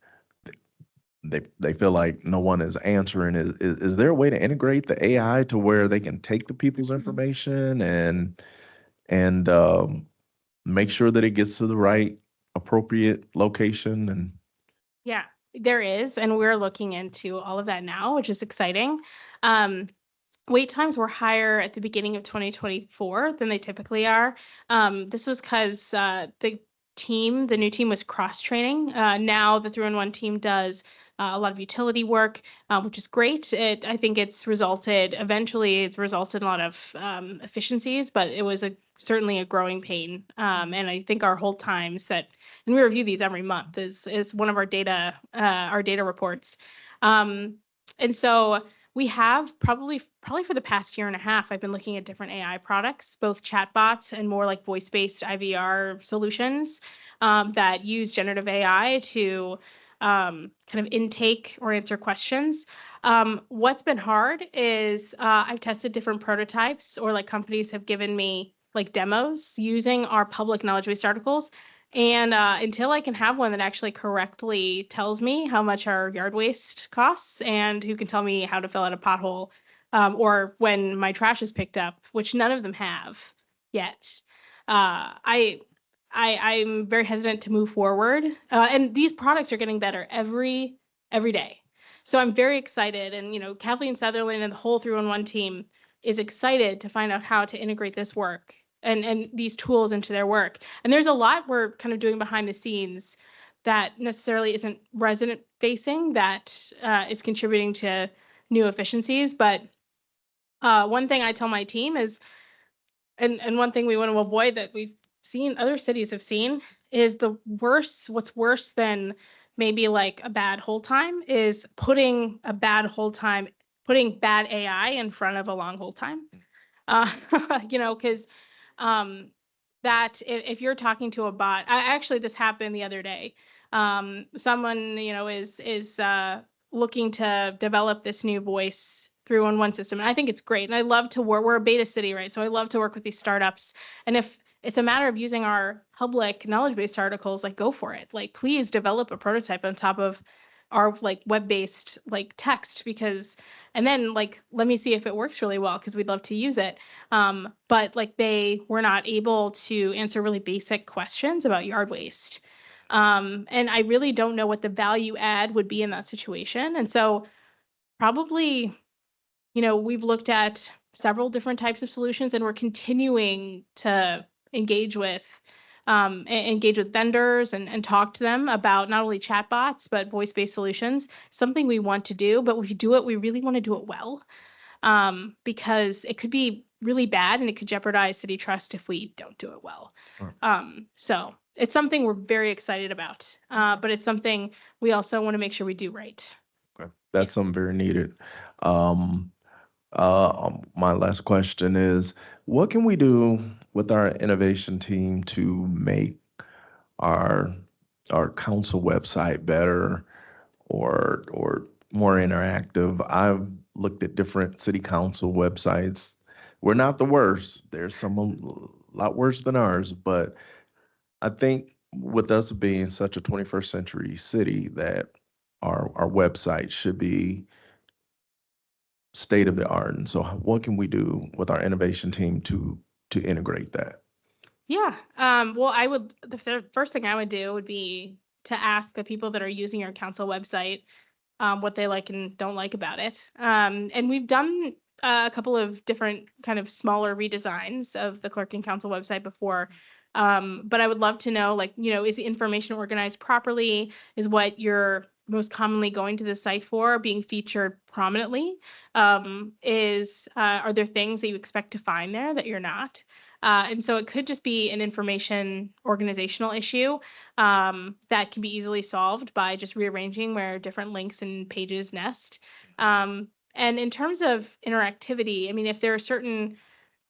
Speaker 1: they feel like no one is answering. Is there a way to integrate the AI to where they can take the people's information and make sure that it gets to the right appropriate location? And
Speaker 7: Yeah, there is, and we're looking into all of that now, which is exciting. Wait times were higher at the beginning of 2024 than they typically are. This was because the new team was cross-training. Now the 311 team does a lot of utility work, which is great. I think eventually it's resulted in a lot of efficiencies, but it was certainly a growing pain. And I think our hold times and we review these every month, is one of our data reports. And so we have probably for the past year and a half, I've been looking at different AI products, both chatbots and more like voice-based IVR solutions that use generative AI to kind of intake or answer questions. What's been hard is I've tested different prototypes, or like companies have given me like demos using our public knowledge-based articles. And until I can have one that actually correctly tells me how much our yard waste costs and who can tell me how to fill out a pothole or when my trash is picked up, which none of them have yet, I'm very hesitant to move forward. And these products are getting better every day. So I'm very excited. And, Kathleen Sutherland and the whole 311 team is excited to find out how to integrate this work and these tools into their work. And there's a lot we're kind of doing behind the scenes that necessarily isn't resident facing, that is contributing to new efficiencies. But one thing I tell my team is, and one thing we want to avoid that we've seen, other cities have seen, is what's worse than maybe like a bad hold time is putting bad AI in front of a long hold time. Because that if you're talking to a bot, this happened the other day. Someone, is looking to develop this new voice 311 system. And I think it's great. And I love to work, we're a beta city, right? So I love to work with these startups. And if it's a matter of using our public knowledge-based articles, like go for it. Like, please develop a prototype on top of our like web-based like text, and then like, let me see if it works really well, because we'd love to use it. But like they were not able to answer really basic questions about yard waste. And I really don't know what the value add would be in that situation. And so probably, we've looked at several different types of solutions, and we're continuing to engage with vendors and talk to them about not only chatbots, but voice-based solutions. Something we want to do, but we really want to do it well, because it could be really bad and it could jeopardize city trust if we don't do it well. Right. So it's something we're very excited about, but it's something we also want to make sure we do right.
Speaker 1: okay, that's something very needed. My last question is, what can we do with our innovation team to make our council website better or more interactive? I've looked at different city council websites we're not the worst. There's some a lot worse than ours, but I think with us being such a 21st century city that our website should be state of the art. And so what can we do with our innovation team to integrate that?
Speaker 7: Yeah. Well, the first thing I would do would be to ask the people that are using your council website what they like and don't like about it. And we've done a couple of different kind of smaller redesigns of the clerk and council website before. But I would love to know, like, is the information organized properly? Is what you're most commonly going to the site for being featured prominently? Are there things that you expect to find there that you're not? And so it could just be an information organizational issue that can be easily solved by just rearranging where different links and pages nest. And in terms of interactivity, I mean, if there are certain,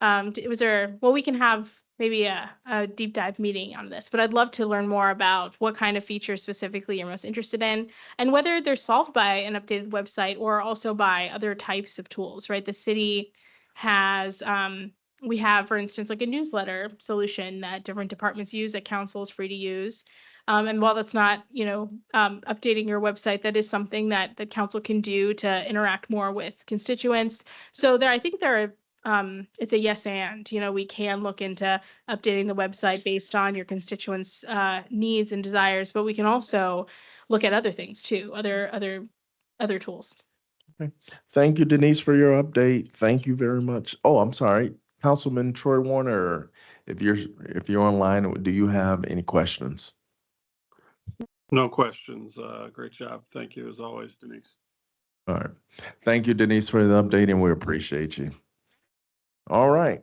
Speaker 7: we can have maybe a deep dive meeting on this, but I'd love to learn more about what kind of features specifically you're most interested in and whether they're solved by an updated website or also by other types of tools, right? The city has, we have, for instance, like a newsletter solution that different departments use that council is free to use. And while that's not, updating your website, that is something that the council can do to interact more with constituents. So I think it's a yes and, we can look into updating the website based on your constituents' needs and desires, but we can also look at other things too, other tools.
Speaker 1: Okay. Thank you, Denise, for your update. Thank you very much. Oh, I'm sorry. Councilman Troy Warner, if you're online, do you have any questions?
Speaker 6: No questions. Great job. Thank you as always, Denise.
Speaker 1: All right. Thank you, Denise, for the update, and we appreciate you. All right.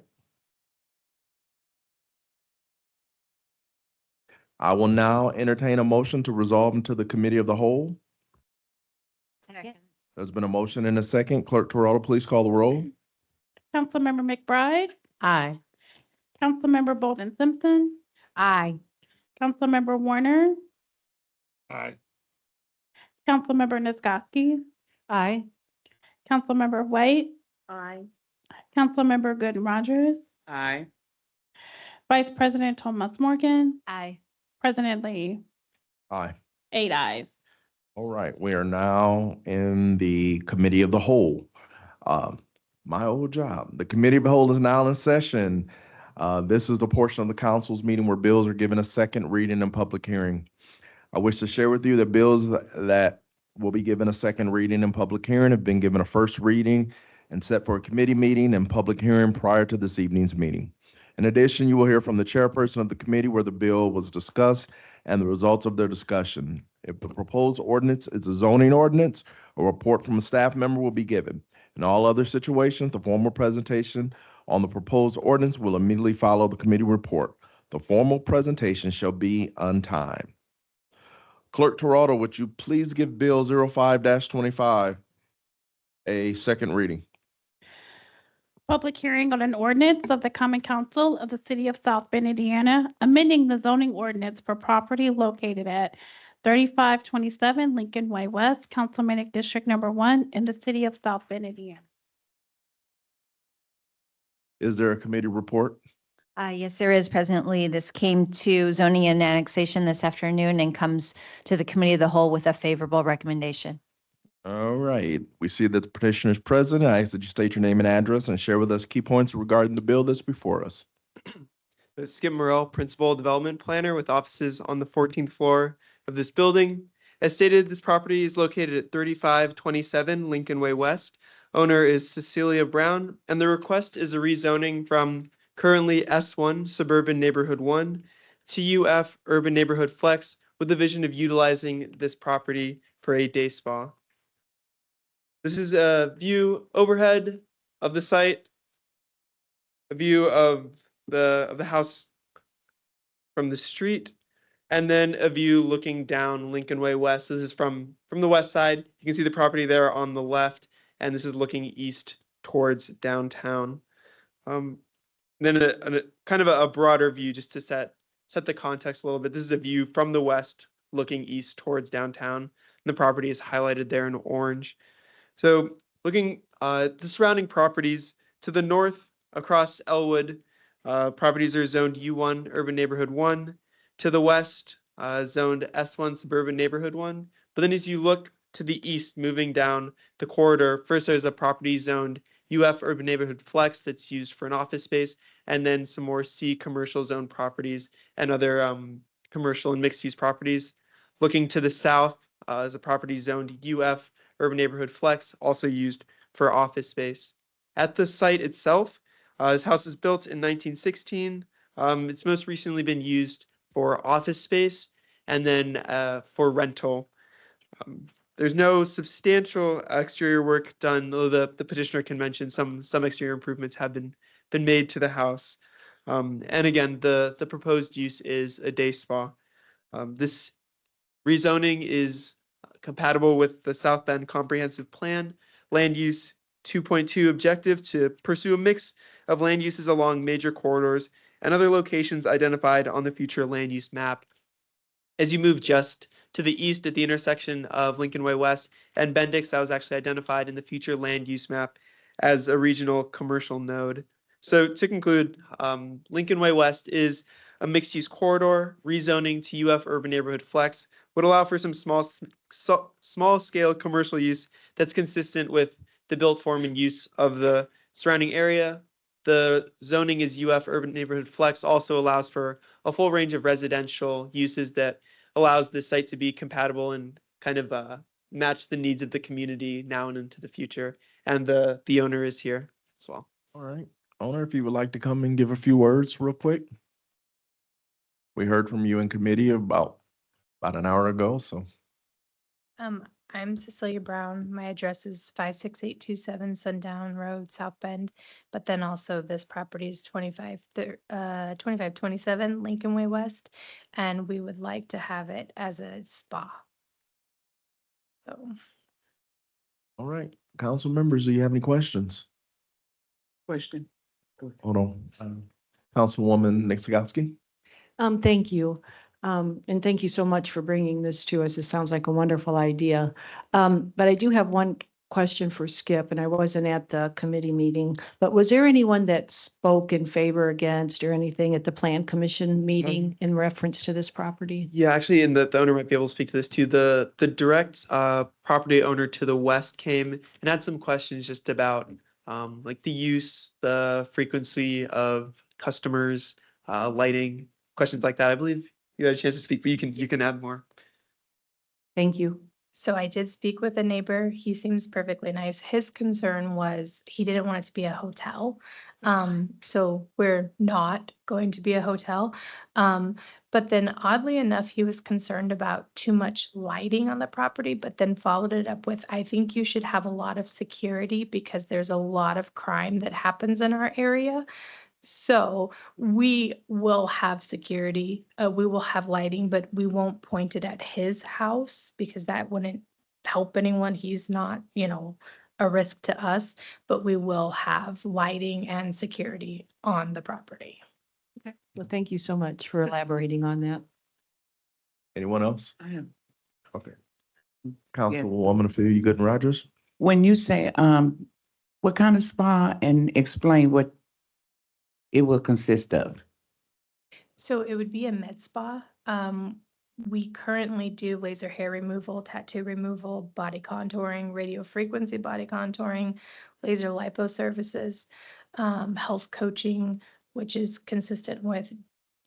Speaker 1: I will now entertain a motion to resolve into the committee of the whole.
Speaker 5: Second.
Speaker 1: There's been a motion and a second. Clerk Toronto, please call the roll.
Speaker 2: Councilmember McBride,
Speaker 4: Aye.
Speaker 2: Councilmember Bolden Simpson,
Speaker 11: Aye.
Speaker 2: Councilmember Warner,
Speaker 6: Aye.
Speaker 2: Councilmember Nisgowsky,
Speaker 9: Aye.
Speaker 2: Councilmember White,
Speaker 8: Aye.
Speaker 2: Councilmember Gooden Rogers,
Speaker 10: Aye.
Speaker 2: Vice President Thomas Morgan,
Speaker 5: Aye.
Speaker 2: President Lee,
Speaker 1: Aye.
Speaker 2: 8 ayes.
Speaker 1: All right, we are now in the committee of the whole. My old job. The committee of the whole is now in session. This is the portion of the council's meeting where bills are given a second reading and public hearing. I wish to share with you that bills that will be given a second reading and public hearing have been given a first reading and set for a committee meeting and public hearing prior to this evening's meeting. In addition, you will hear from the chairperson of the committee where the bill was discussed and the results of their discussion. If the proposed ordinance is a zoning ordinance, a report from a staff member will be given. In all other situations, the formal presentation on the proposed ordinance will immediately follow the committee report. The formal presentation shall be on time. Clerk Toronto, would you please give Bill 05-25 a second reading?
Speaker 2: Public hearing on an ordinance of the Common Council of the City of South Bend, Indiana, amending the zoning ordinance for property located at 3527 Lincoln Way West, Councilmanic District Number 1 in the City of South Bend, Indiana.
Speaker 1: Is there a committee report?
Speaker 5: Yes, there is, President Lee. This came to zoning and annexation this afternoon and comes to the committee of the whole with a favorable recommendation.
Speaker 1: All right. We see that the petitioner is present. I ask that you state your name and address and share with us key points regarding the bill that's before us.
Speaker 12: Skip Morrell, Principal Development Planner with offices on the 14th floor of this building. As stated, this property is located at 3527 Lincoln Way West. Owner is Cecilia Brown, and the request is a rezoning from currently S1 Suburban Neighborhood 1 to UF Urban Neighborhood Flex with the vision of utilizing this property for a day spa. This is a view overhead of the site, a view of the house from the street, and then a view looking down Lincoln Way West. This is from the west side. You can see the property there on the left, and this is looking east towards downtown. Then a kind of a broader view just to set the context a little bit. This is a view from the west looking east towards downtown. And the property is highlighted there in orange. So looking at the surrounding properties, to the north Across Elwood, properties are zoned U1 Urban Neighborhood 1. To the west, zoned S1 Suburban Neighborhood 1. But then as you look to the east, moving down the corridor, first there's a property zoned UF Urban Neighborhood Flex that's used for an office space, and then some more C commercial zone properties and other commercial and mixed use properties. Looking to the south is a property zoned UF Urban Neighborhood Flex, also used for office space. At the site itself, this house was built in 1916. It's most recently been used for office space and then for rental. There's no substantial exterior work done, though the petitioner can mention some exterior improvements have been made to the house. And again, the proposed use is a day spa. This rezoning is compatible with the South Bend Comprehensive Plan Land Use 2.2 objective to pursue a mix of land uses along major corridors and other locations identified on the future land use map. As you move just to the east at the intersection of Lincoln Way West and Bendix, that was actually identified in the future land use map as a regional commercial node. So to conclude, Lincoln Way West is a mixed-use corridor. Rezoning to UF Urban Neighborhood Flex would allow for some small-scale commercial use that's consistent with the built form and use of the surrounding area. The zoning is UF Urban Neighborhood Flex also allows for a full range of residential uses that allows the site to be compatible and kind of match the needs of the community now and into the future. And the owner is here as well.
Speaker 1: All right. Owner, if you would like to come and give a few words real quick. We heard from you in committee about an hour ago, so.
Speaker 13: I'm Cecilia Brown. My address is 56827 Sundown Road, South Bend. But then also this property is 2527 Lincoln Way West. And we would like to have it as a spa. So,
Speaker 1: All right. Council members, do you have any questions?
Speaker 10: Question.
Speaker 1: Hold on. Councilwoman Nixagowski?
Speaker 9: Thank you. And thank you so much for bringing this to us. It sounds like a wonderful idea. But I do have one question for Skip, and I wasn't at the committee meeting, but was there anyone that spoke in favor, against, or anything at the Plan Commission meeting in reference to this property?
Speaker 12: Yeah, actually, and the owner might be able to speak to this too. The direct property owner to the west came and had some questions just about like the use, the frequency of customers, lighting, questions like that. I believe you had a chance to speak, but you can add more.
Speaker 9: Thank you.
Speaker 13: so I did speak with a neighbor. He seems perfectly nice. His concern was he didn't want it to be a hotel. So we're not going to be a hotel. But then oddly enough, he was concerned about too much lighting on the property, but then followed it up with, I think you should have a lot of security because there's a lot of crime that happens in our area. So we will have security, we will have lighting, but we won't point it at his house because that wouldn't help anyone. He's not, a risk to us, but we will have lighting and security on the property.
Speaker 9: Okay. Well, thank you so much for elaborating on that.
Speaker 1: Anyone else?
Speaker 10: I have.
Speaker 1: Okay. Councilwoman Ophelia Gooden Rogers?
Speaker 10: When you say, what kind of spa, and explain what it will consist of?
Speaker 13: So it would be a med spa. We currently do laser hair removal, tattoo removal, body contouring, radio frequency body contouring, laser lipo services, health coaching, which is consistent with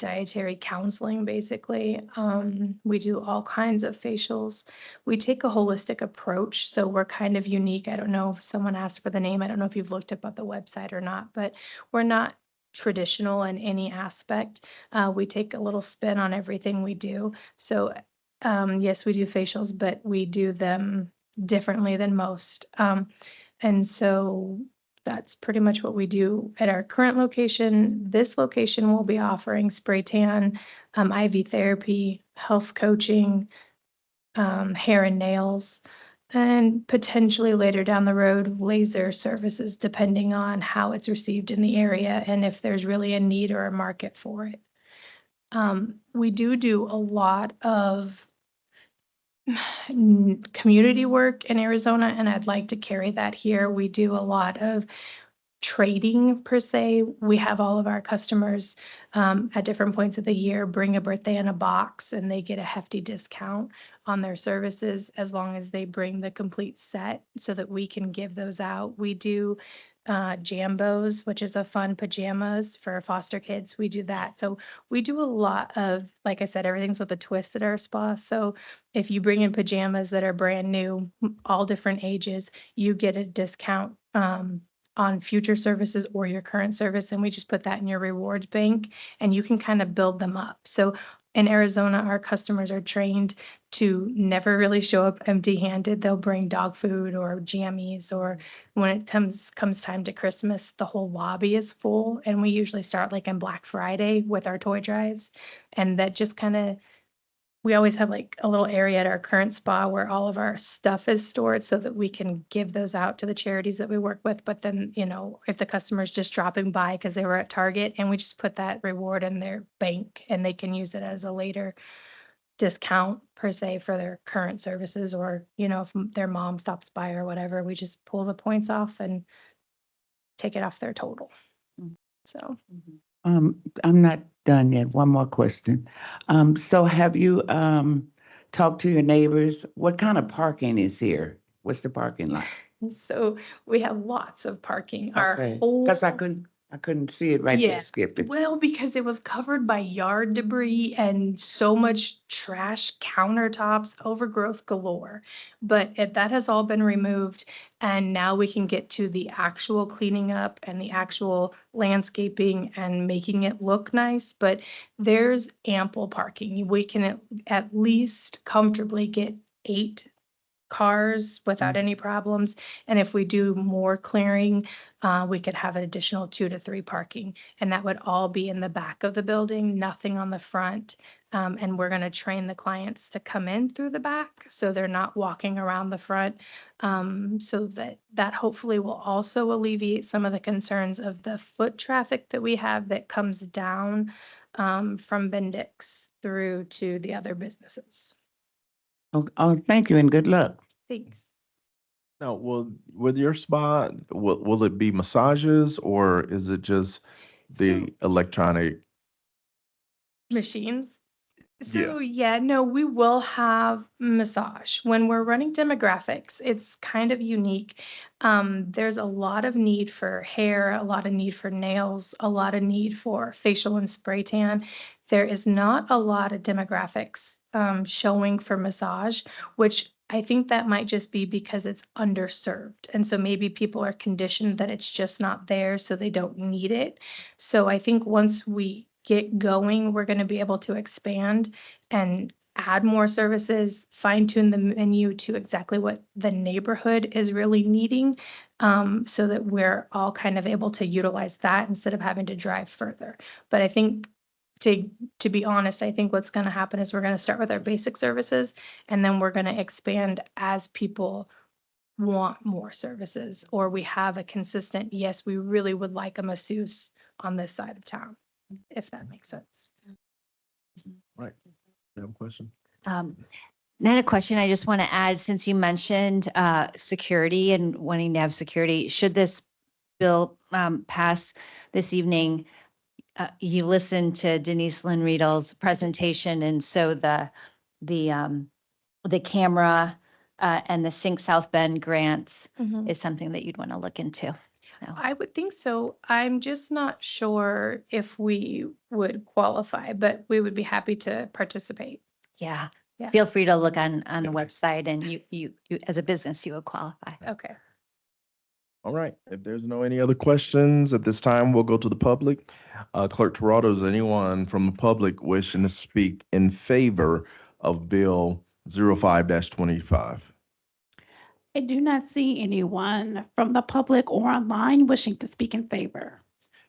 Speaker 13: dietary counseling, basically. We do all kinds of facials. We take a holistic approach, so we're kind of unique. I don't know if someone asked for the name. I don't know if you've looked up at the website or not, but we're not traditional in any aspect. We take a little spin on everything we do. So yes, we do facials, but we do them differently than most. And so that's pretty much what we do at our current location. This location will be offering spray tan, IV therapy, health coaching, hair and nails, and potentially later down the road, laser services, depending on how it's received in the area and if there's really a need or a market for it. We do a lot of community work in Arizona, and I'd like to carry that here. We do a lot of trading per se. We have all of our customers at different points of the year bring a birthday in a box and they get a hefty discount on their services as long as they bring the complete set so that we can give those out. We do Jambos, which is a fun pajamas for foster kids. We do that. So we do a lot of, like I said, everything's with a twist at our spa. So if you bring in pajamas that are brand new, all different ages, you get a discount on future services or your current service. And we just put that in your rewards bank and you can kind of build them up. So in Arizona, our customers are trained to never really show up empty-handed. They'll bring dog food or jammies, or when it comes time to Christmas, the whole lobby is full. And we usually start like on Black Friday with our toy drives. And that just kind of, we always have like a little area at our current spa where all of our stuff is stored so that we can give those out to the charities that we work with. But then, you know, if the customer's just dropping by because they were at Target, and we just put that reward in their bank and they can use it as a later discount per se for their current services, or, you know, if their mom stops by or whatever, we just pull the points off and take it off their total. So.
Speaker 10: I'm not done yet. One more question. So have you, talked to your neighbors? What kind of parking is here? What's the parking lot?
Speaker 13: So we have lots of parking. Our whole.
Speaker 10: Because I couldn't see it right there,
Speaker 13: Yeah.
Speaker 10: skipped it.
Speaker 13: Well, because it was covered by yard debris and so much trash, countertops, overgrowth galore. But that has all been removed, and now we can get to the actual cleaning up and the actual landscaping and making it look nice. But there's ample parking. We can at least comfortably get 8 cars without any problems. And if we do more clearing, we could have an additional 2 to 3 parking. And that would all be in the back of the building, nothing on the front. And we're going to train the clients to come in through the back so they're not walking around the front. So that hopefully will also alleviate some of the concerns of the foot traffic that we have that comes down from Bendix through to the other businesses.
Speaker 10: Oh, thank you and good luck.
Speaker 13: Thanks.
Speaker 1: Now, with your spa, will it be massages or is it just the electronic?
Speaker 13: Machines. So yeah, no, we will have massage. When we're running demographics, it's kind of unique. There's a lot of need for hair, a lot of need for nails, a lot of need for facial and spray tan. There is not a lot of demographics showing for massage, which I think that might just be because it's underserved. And so maybe people are conditioned that it's just not there, so they don't need it. So I think once we get going, we're going to be able to expand and add more services, fine tune the menu to exactly what the neighborhood is really needing, so that we're all kind of able to utilize that instead of having to drive further. But I think to be honest, I think what's going to happen is we're going to start with our basic services, and then we're going to expand as people want more services, or we have a consistent, yes, we really would like a masseuse on this side of town, if that makes sense.
Speaker 1: Right. You have a question?
Speaker 5: Not a question. I just want to add, since you mentioned security and wanting to have security, should this bill pass this evening, you listened to Denise Lynn Riedel's presentation, and so the camera and the Sync South Bend grants is something that you'd want to look into. No.
Speaker 13: I would think so. I'm just not sure if we would qualify, but we would be happy to participate.
Speaker 5: Yeah.
Speaker 13: Yeah.
Speaker 5: Feel free to look on the website, and you as a business, you would qualify.
Speaker 13: Okay.
Speaker 1: All right. If there's no any other questions at this time, we'll go to the public. Clerk Toronto, is anyone from the public wishing to speak in favor of Bill 05-25?
Speaker 2: I do not see anyone from the public or online wishing to speak in favor.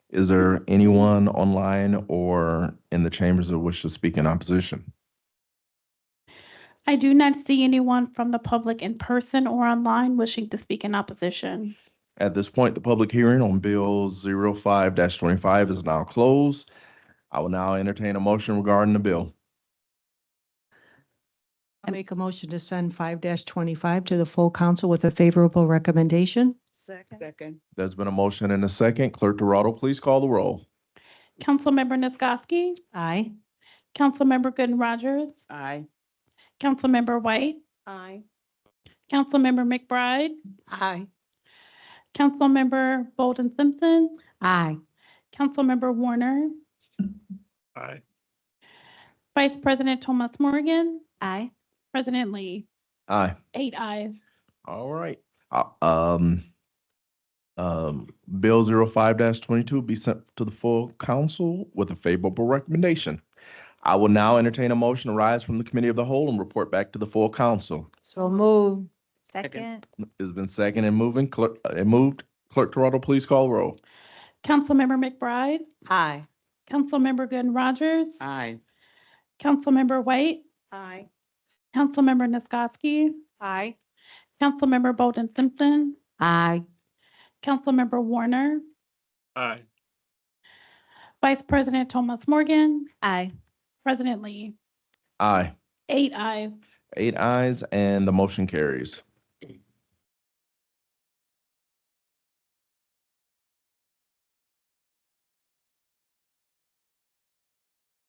Speaker 1: Is there anyone online or in the chambers that wish to speak in opposition?
Speaker 2: I do not see anyone from the public in person or online wishing to speak in opposition.
Speaker 1: At this point, the public hearing on Bill 05-25 is now closed. I will now entertain a motion regarding the bill.
Speaker 9: I'll make a motion to send 5-25 to the full council with a favorable recommendation.
Speaker 10: Second.
Speaker 1: There's been a motion and a second. Clerk Toronto, please call the roll.
Speaker 2: Councilmember Nisgowsky,
Speaker 4: Aye.
Speaker 2: Councilmember Gooden Rogers,
Speaker 10: Aye.
Speaker 2: Councilmember White,
Speaker 8: Aye.
Speaker 2: Councilmember McBride,
Speaker 8: Aye.
Speaker 2: Councilmember Bolden Simpson,
Speaker 11: Aye.
Speaker 2: Councilmember Warner,
Speaker 6: Aye.
Speaker 2: Vice President Thomas Morgan,
Speaker 5: Aye.
Speaker 2: President Lee.
Speaker 1: Aye.
Speaker 2: 8 ayes.
Speaker 1: All right. Bill 05-22 will be sent to the full council with a favorable recommendation. I will now entertain a motion to rise from the committee of the whole and report back to the full council.
Speaker 11: So move.
Speaker 5: Second.
Speaker 1: It's been second and moved. Clerk Toronto, please call the roll.
Speaker 2: Councilmember McBride,
Speaker 4: Aye.
Speaker 2: Councilmember Gooden Rogers,
Speaker 10: Aye.
Speaker 2: Councilmember White,
Speaker 8: Aye.
Speaker 2: Councilmember Nisgowsky,
Speaker 8: Aye.
Speaker 2: Councilmember Bolden Simpson,
Speaker 11: Aye.
Speaker 2: Councilmember Warner,
Speaker 6: Aye.
Speaker 2: Vice President Thomas Morgan,
Speaker 5: Aye.
Speaker 2: President Lee.
Speaker 1: Aye.
Speaker 2: 8 ayes.
Speaker 1: 8 ayes, and the motion carries.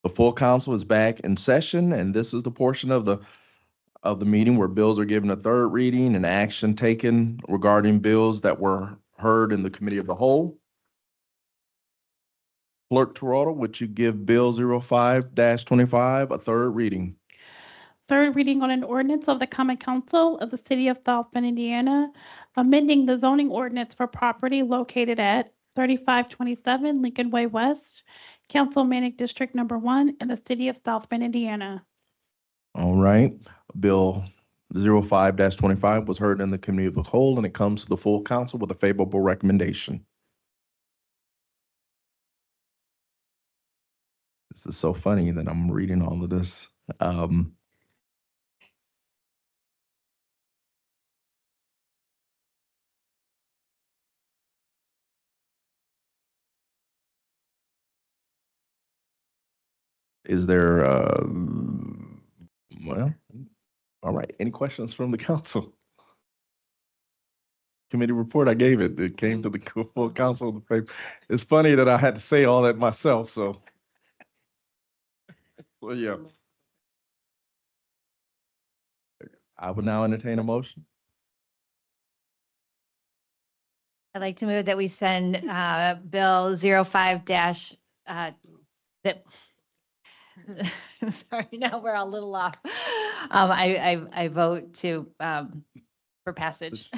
Speaker 1: The full council is back in session, and this is the portion of the meeting where bills are given a third reading and action taken regarding bills that were heard in the committee of the whole. Clerk Toronto, would you give Bill 05-25 a third reading?
Speaker 2: Third reading on an ordinance of the Common Council of the City of South Bend, Indiana, amending the zoning ordinance for property located at 3527 Lincoln Way West, Councilmanic District Number 1 in the City of South Bend, Indiana.
Speaker 1: All right, Bill 05-25 was heard in the committee of the whole, and it comes to the full council with a favorable recommendation. This is so funny that I'm reading all of this. Is there, well, all right, any questions from the council? Committee report, I gave it. It came to the full council of the paper. It's funny that I had to say all that myself, so. Well, yeah. I would now entertain a motion.
Speaker 5: I'd like to move that we send Bill 05 dash, that, sorry, now we're a little off. I vote to, for passage.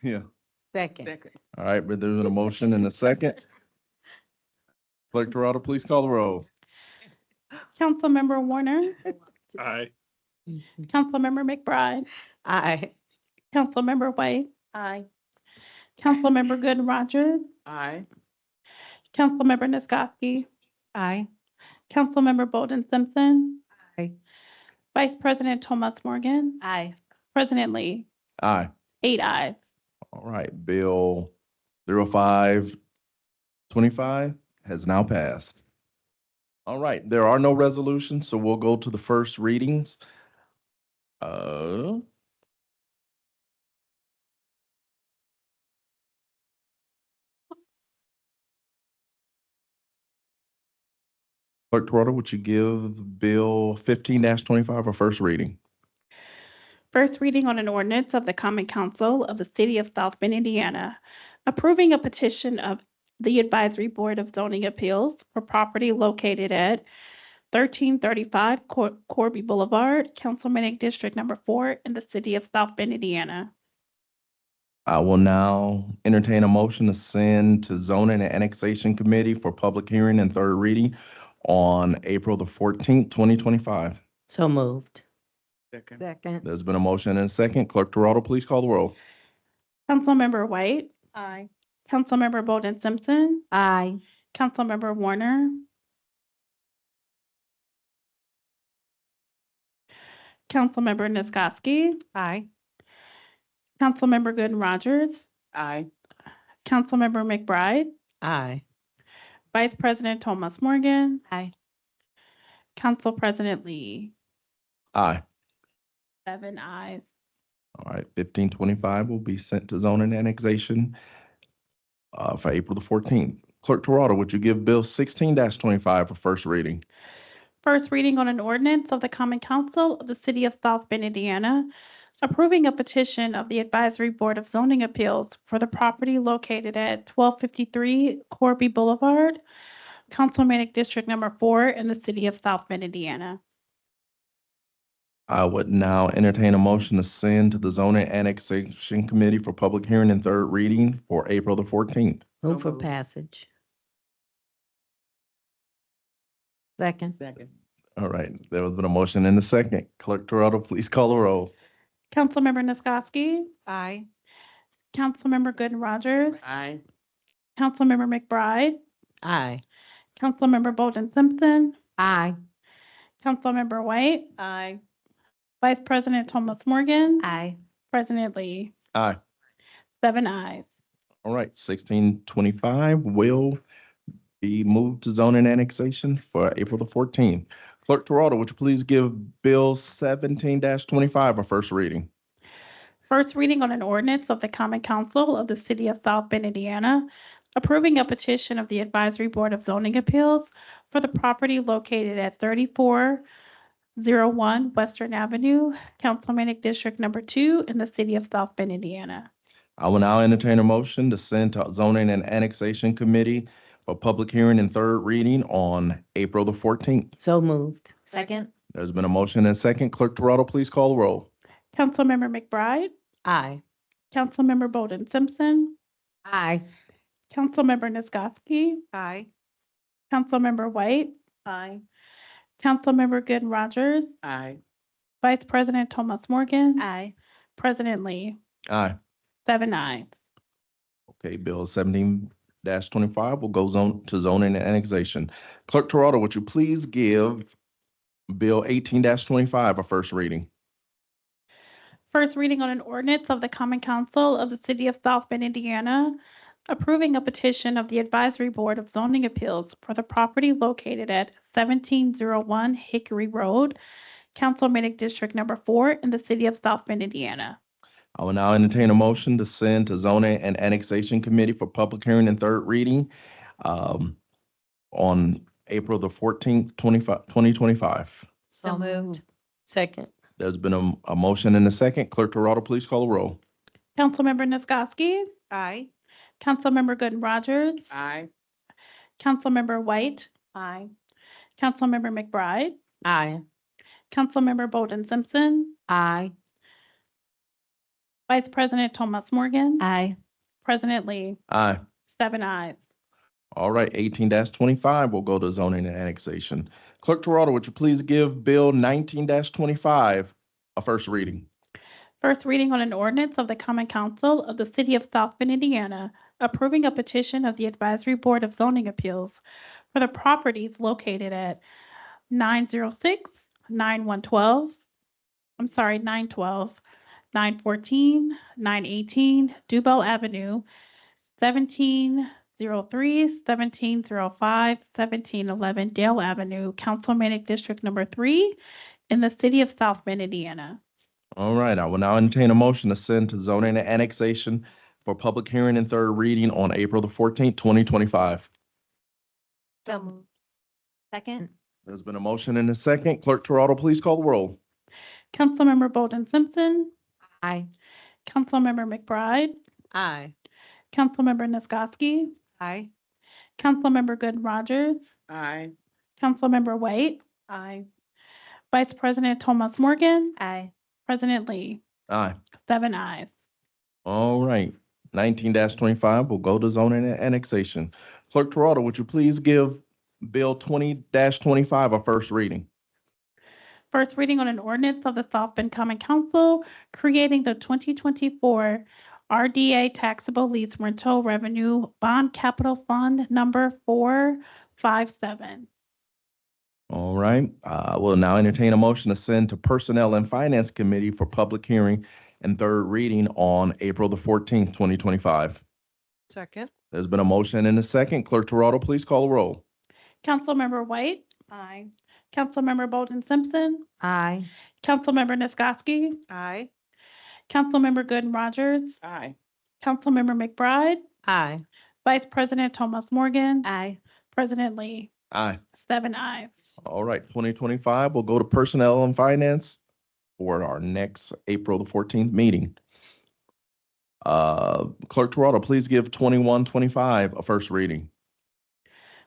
Speaker 1: Yeah.
Speaker 4: Second.
Speaker 1: All right, but there's been a motion and a second. Clerk Toronto, please call the roll.
Speaker 2: Councilmember Warner,
Speaker 6: Aye.
Speaker 2: Councilmember McBride,
Speaker 4: Aye.
Speaker 2: Councilmember White,
Speaker 8: Aye.
Speaker 2: Councilmember Gooden Rogers,
Speaker 10: Aye.
Speaker 2: Councilmember Nisgowsky,
Speaker 8: Aye.
Speaker 2: Councilmember Bolden Simpson,
Speaker 4: Aye.
Speaker 2: Vice President Thomas Morgan,
Speaker 5: Aye.
Speaker 2: President Lee.
Speaker 1: Aye.
Speaker 2: 8 ayes.
Speaker 1: All right, Bill 05-25 has now passed. All right, there are no resolutions, so we'll go to the first readings. Clerk Toronto, would you give Bill 15-25 a first reading?
Speaker 2: First reading on an ordinance of the Common Council of the City of South Bend, Indiana, approving a petition of the Advisory Board of Zoning Appeals for property located at 1335 Corby Boulevard, Councilmanic District Number 4 in the City of South Bend, Indiana.
Speaker 1: I will now entertain a motion to send to Zoning and Annexation Committee for public hearing and third reading on April the 14th, 2025.
Speaker 4: So moved.
Speaker 11: Second.
Speaker 1: There's been a motion and a second. Clerk Toronto, please call the roll.
Speaker 2: Councilmember White,
Speaker 8: Aye.
Speaker 2: Councilmember Bolden Simpson,
Speaker 11: Aye.
Speaker 2: Councilmember Warner, Councilmember Nisgowsky,
Speaker 8: Aye.
Speaker 2: Councilmember Gooden Rogers,
Speaker 10: Aye.
Speaker 2: Councilmember McBride,
Speaker 4: Aye.
Speaker 2: Vice President Thomas Morgan,
Speaker 5: Aye.
Speaker 2: Council President Lee.
Speaker 1: Aye.
Speaker 2: 7 ayes.
Speaker 1: All right, 1525 will be sent to zoning annexation for April the 14th. Clerk Toronto, would you give Bill 16-25 for first reading?
Speaker 2: First reading on an ordinance of the Common Council of the City of South Bend, Indiana, approving a petition of the Advisory Board of Zoning Appeals for the property located at 1253 Corby Boulevard, Councilmanic District Number 4 in the City of South Bend, Indiana.
Speaker 1: I would now entertain a motion to send to the Zoning Annexation Committee for public hearing and third reading for April the 14th.
Speaker 4: Move for
Speaker 10: moved.
Speaker 4: passage.
Speaker 11: Second.
Speaker 10: Second.
Speaker 1: All right, there has been a motion and a second. Clerk Toronto, please call the roll.
Speaker 2: Councilmember Nisgowsky,
Speaker 8: Aye.
Speaker 2: Councilmember Gooden Rogers,
Speaker 10: Aye.
Speaker 2: Councilmember McBride,
Speaker 4: Aye.
Speaker 2: Councilmember Bolden Simpson,
Speaker 11: Aye.
Speaker 2: Councilmember White,
Speaker 8: Aye.
Speaker 2: Vice President Thomas Morgan,
Speaker 5: Aye.
Speaker 2: President Lee.
Speaker 1: Aye.
Speaker 2: 7 ayes.
Speaker 1: All right, 1625 will be moved to zoning annexation for April the 14th. Clerk Toronto, would you please give Bill 17-25 a first reading?
Speaker 2: First reading on an ordinance of the Common Council of the City of South Bend, Indiana, approving a petition of the Advisory Board of Zoning Appeals for the property located at 3401 Western Avenue, Councilmanic District Number 2 in the City of South Bend, Indiana.
Speaker 1: I will now entertain a motion to send to Zoning and Annexation Committee for public hearing and third reading on April the 14th.
Speaker 4: So moved.
Speaker 5: Second.
Speaker 1: There's been a motion and a second. Clerk Toronto, please call the roll.
Speaker 2: Councilmember McBride,
Speaker 4: Aye.
Speaker 2: Councilmember Bolden Simpson,
Speaker 11: Aye.
Speaker 2: Councilmember Nisgowsky,
Speaker 8: Aye.
Speaker 2: Councilmember White,
Speaker 8: Aye.
Speaker 2: Councilmember Gooden Rogers,
Speaker 10: Aye.
Speaker 2: Vice President Thomas Morgan,
Speaker 5: Aye.
Speaker 2: President Lee.
Speaker 1: Aye.
Speaker 2: 7 ayes.
Speaker 1: Okay, Bill 17-25 will go to zoning and annexation. Clerk Toronto, would you please give Bill 18-25 a first reading?
Speaker 2: First reading on an ordinance of the Common Council of the City of South Bend, Indiana, approving a petition of the Advisory Board of Zoning Appeals for the property located at 1701 Hickory Road, Councilmanic District Number 4 in the City of South Bend, Indiana.
Speaker 1: I will now entertain a motion to send to zoning and annexation committee for public hearing and third reading on April the 14th, 2025.
Speaker 5: So moved.
Speaker 4: Second.
Speaker 1: There's been a motion and a second. Clerk Toronto, please call the roll.
Speaker 2: Councilmember Nisgowsky,
Speaker 8: Aye.
Speaker 2: Councilmember Gooden Rogers,
Speaker 10: Aye.
Speaker 2: Councilmember White,
Speaker 8: Aye.
Speaker 2: Councilmember McBride,
Speaker 4: Aye.
Speaker 2: Councilmember Bolden Simpson,
Speaker 11: Aye.
Speaker 2: Vice President Thomas Morgan,
Speaker 5: Aye.
Speaker 2: President Lee.
Speaker 1: Aye.
Speaker 2: 7 ayes.
Speaker 1: All right, 18-25 will go to zoning and annexation. Clerk Toronto, would you please give Bill 19-25 a first reading?
Speaker 2: First reading on an ordinance of the Common Council of the City of South Bend, Indiana, approving a petition of the Advisory Board of Zoning Appeals for the properties located at 906, 912, 914, 918 Dubell Avenue, 1703, 1705, 1711 Dale Avenue, Councilmanic District Number 3 in the City of South Bend, Indiana.
Speaker 1: All right, I will now entertain a motion to send to zoning and annexation for public hearing and third reading on April the 14th, 2025.
Speaker 5: So moved. Second.
Speaker 1: There's been a motion and a second. Clerk Toronto, please call the roll.
Speaker 2: Councilmember Bolden Simpson,
Speaker 11: Aye.
Speaker 2: Councilmember McBride,
Speaker 8: Aye.
Speaker 2: Councilmember Nisgowsky,
Speaker 8: Aye.
Speaker 2: Councilmember Gooden Rogers,
Speaker 10: Aye.
Speaker 2: Councilmember White,
Speaker 8: Aye.
Speaker 2: Vice President Thomas Morgan,
Speaker 5: Aye.
Speaker 2: President Lee.
Speaker 1: Aye.
Speaker 2: 7 ayes.
Speaker 1: All right, 19-25 will go to zoning and annexation. Clerk Toronto, would you please give Bill 20-25 a first reading?
Speaker 2: First reading on an ordinance of the South Bend Common Council creating the 2024 RDA Taxable Lease Rental Revenue Bond Capital Fund Number 457.
Speaker 1: All right, we'll now entertain a motion to send to Personnel and Finance Committee for public hearing and third reading on April the 14th, 2025.
Speaker 8: Second.
Speaker 1: There's been a motion and a second. Clerk Toronto, please call the roll.
Speaker 2: Councilmember White,
Speaker 8: Aye.
Speaker 2: Councilmember Bolden Simpson,
Speaker 11: Aye.
Speaker 2: Councilmember Nisgowsky,
Speaker 8: Aye.
Speaker 2: Councilmember Gooden Rogers,
Speaker 10: Aye.
Speaker 2: Councilmember McBride,
Speaker 4: Aye.
Speaker 2: Vice President Thomas Morgan.
Speaker 5: Aye.
Speaker 2: President Lee.
Speaker 1: Aye.
Speaker 2: 7 ayes.
Speaker 1: All right, 2025, we'll go to Personnel and Finance for our next April the 14th meeting. Clerk Toronto, please give 2125 a first reading.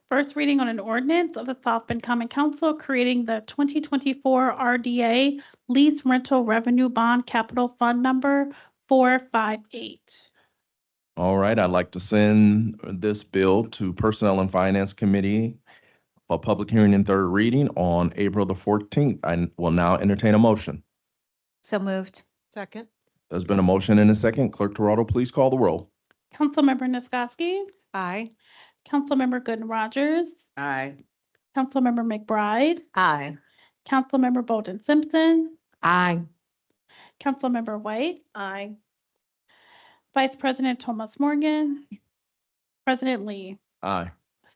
Speaker 2: First reading on an ordinance of the South Bend Common Council creating the 2024 RDA Lease Rental Revenue Bond Capital Fund Number 458.
Speaker 1: All right, I'd like to send this bill to Personnel and Finance Committee for public hearing and third reading on April the 14th. I will now entertain a motion.
Speaker 5: So moved.
Speaker 9: Second.
Speaker 1: There's been a motion and a second. Clerk Toronto, please call the roll.
Speaker 2: Councilmember Nisgowsky.
Speaker 9: Aye.
Speaker 2: Councilmember Gooden Rogers.
Speaker 10: Aye.
Speaker 2: Councilmember McBride.
Speaker 4: Aye.
Speaker 2: Councilmember Bolden Simpson.
Speaker 11: Aye.
Speaker 2: Councilmember White.
Speaker 8: Aye.
Speaker 2: Vice President Thomas Morgan. President Lee.
Speaker 1: Aye.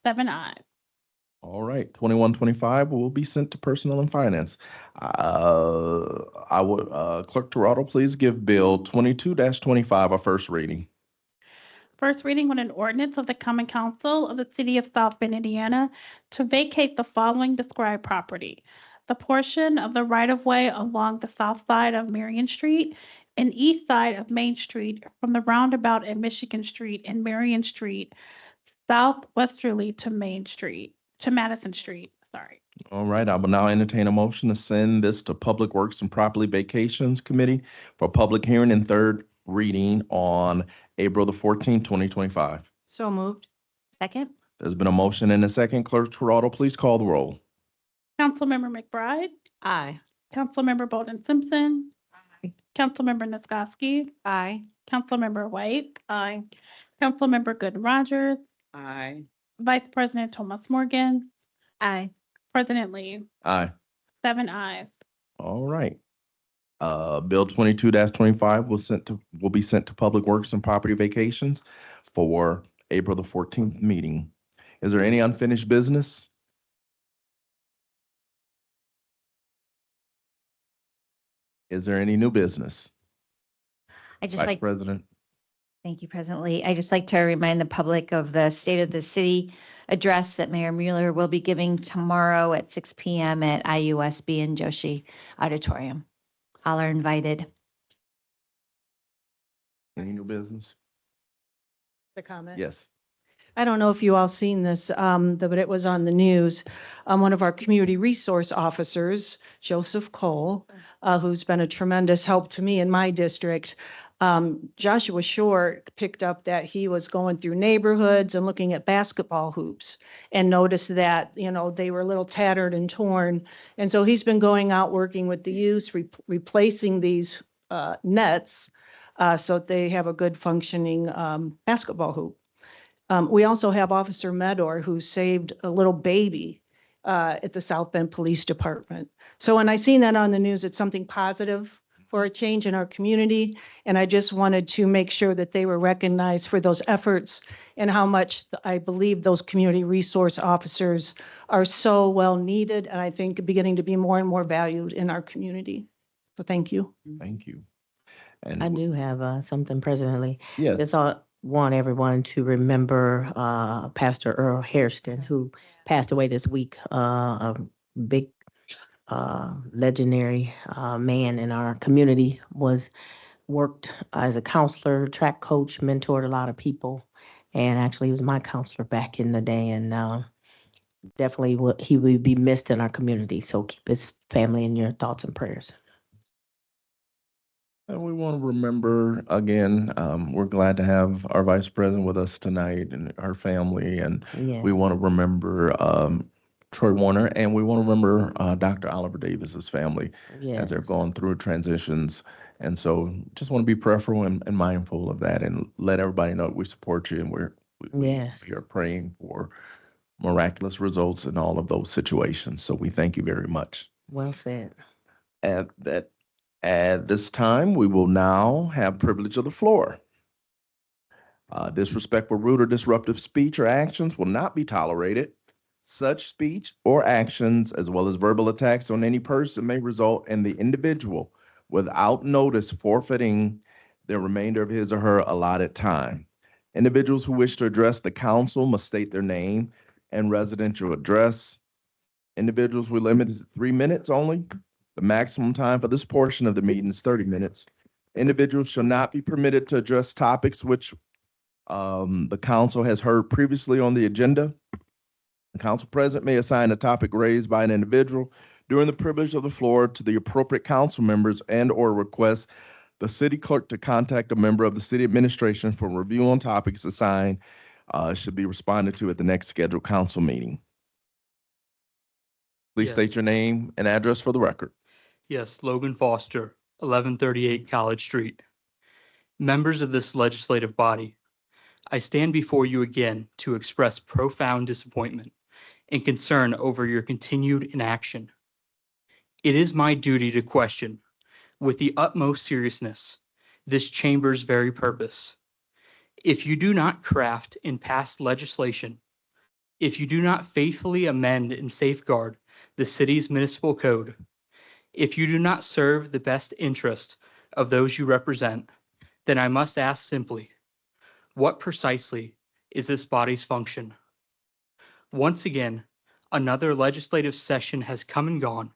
Speaker 2: 7 ayes.
Speaker 1: All right, 2125 will be sent to Personnel and Finance. I would, Clerk Toronto, please give Bill 22-25 a first reading.
Speaker 2: First reading on an ordinance of the Common Council of the City of South Bend, Indiana, to vacate the following described property: the portion of the right-of-way along the south side of Marion Street and east side of Main Street from the roundabout at Michigan Street and Marion Street southwesterly to Madison Street. Sorry.
Speaker 1: All right, I will now entertain a motion to send this to Public Works and Property Vacations Committee for public hearing and third reading on April the 14th, 2025.
Speaker 9: So moved.
Speaker 5: Second.
Speaker 1: There's been a motion and a second. Clerk Toronto, please call the roll.
Speaker 2: Councilmember McBride.
Speaker 8: Aye.
Speaker 2: Councilmember Bolden Simpson. Councilmember Nisgowsky.
Speaker 8: Aye.
Speaker 2: Councilmember White.
Speaker 8: Aye.
Speaker 2: Councilmember Gooden Rogers.
Speaker 10: Aye.
Speaker 2: Vice President Thomas Morgan.
Speaker 5: Aye.
Speaker 2: President Lee.
Speaker 1: Aye.
Speaker 2: 7 ayes.
Speaker 1: All right. Bill 22-25 will be sent to Public Works and Property Vacations for April the 14th meeting. Is there any unfinished business? Is there any new business?
Speaker 5: I just
Speaker 1: Vice
Speaker 5: like,
Speaker 1: President.
Speaker 5: thank you, President Lee. I just like to remind the public of the State of the City address that Mayor Mueller will be giving tomorrow at 6 p.m. at IUSB in Joshi Auditorium. All are invited.
Speaker 1: Any new business?
Speaker 9: The comment.
Speaker 1: Yes.
Speaker 9: I don't know if you all seen this, but it was on the news. One of our community resource officers, Joseph Cole, who's been a tremendous help to me in my district. Joshua Short picked up that he was going through neighborhoods and looking at basketball hoops and noticed that, they were a little tattered and torn. And so he's been going out working with the youth, replacing these nets so that they have a good functioning basketball hoop. We also have Officer Medor, who saved a little baby at the South Bend Police Department. So when I seen that on the news, it's something positive for a change in our community. And I just wanted to make sure that they were recognized for those efforts and how much I believe those community resource officers are so well needed. And I think beginning to be more and more valued in our community. So thank you.
Speaker 1: Thank you. And
Speaker 4: I do have something, President Lee.
Speaker 1: yes.
Speaker 4: Just want everyone to remember Pastor Earl Hairston, who passed away this week, a big legendary man in our community, worked as a counselor, track coach, mentored a lot of people, and actually he was my counselor back in the day, and definitely he will be missed in our community. So keep his family in your thoughts and prayers.
Speaker 1: And we want to remember again, we're glad to have our vice president with us tonight and her family. And we want to remember Troy Warner, and we want to remember Dr. Oliver Davis's family as they're going through transitions. And so just want to be prayerful and mindful of that, and let everybody know we support you, and we are praying for miraculous results in all of those situations. So we thank you very much.
Speaker 4: Well said.
Speaker 1: At this time, we will now have privilege of the floor. Disrespectful, rude, or disruptive speech or actions will not be tolerated. Such speech or actions, as well as verbal attacks on any person, may result in the individual, without notice, forfeiting the remainder of his or her allotted time. Individuals who wish to address the council must state their name and residential address. Individuals were limited to 3 minutes only. The maximum time for this portion of the meeting is 30 minutes. Individuals shall not be permitted to address topics which the council has heard previously on the agenda. The council president may assign a topic raised by an individual during the privilege of the floor to the appropriate council members and/or request the city clerk to contact a member of the city administration for review on topics assigned should be responded to at the next scheduled council meeting. Please state
Speaker 14: Yes.
Speaker 1: your name and address for the record.
Speaker 14: Yes, Logan Foster, 1138 College Street. Members of this legislative body, I stand before you again to express profound disappointment and concern over your continued inaction. It is my duty to question, with the utmost seriousness, this chamber's very purpose. If you do not craft and pass legislation, if you do not faithfully amend and safeguard the city's municipal code, if you do not serve the best interest of those you represent, then I must ask simply, what precisely is this body's function? Once again, another legislative session has come and gone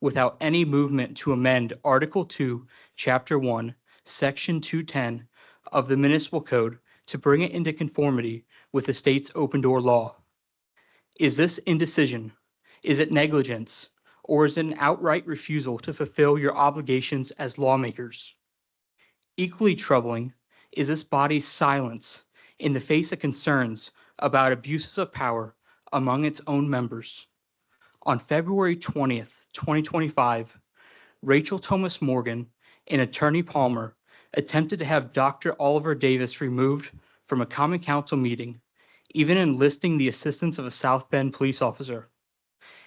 Speaker 14: without any movement to amend Article 2, Chapter 1, Section 210 of the Municipal Code to bring it into conformity with the state's open door law. Is this indecision? Is it negligence? Or is it an outright refusal to fulfill your obligations as lawmakers? Equally troubling is this body's silence in the face of concerns about abuses of power among its own members. On February 20th, 2025, Rachel Thomas Morgan and Attorney Palmer attempted to have Dr. Oliver Davis removed from a common council meeting, even enlisting the assistance of a South Bend police officer.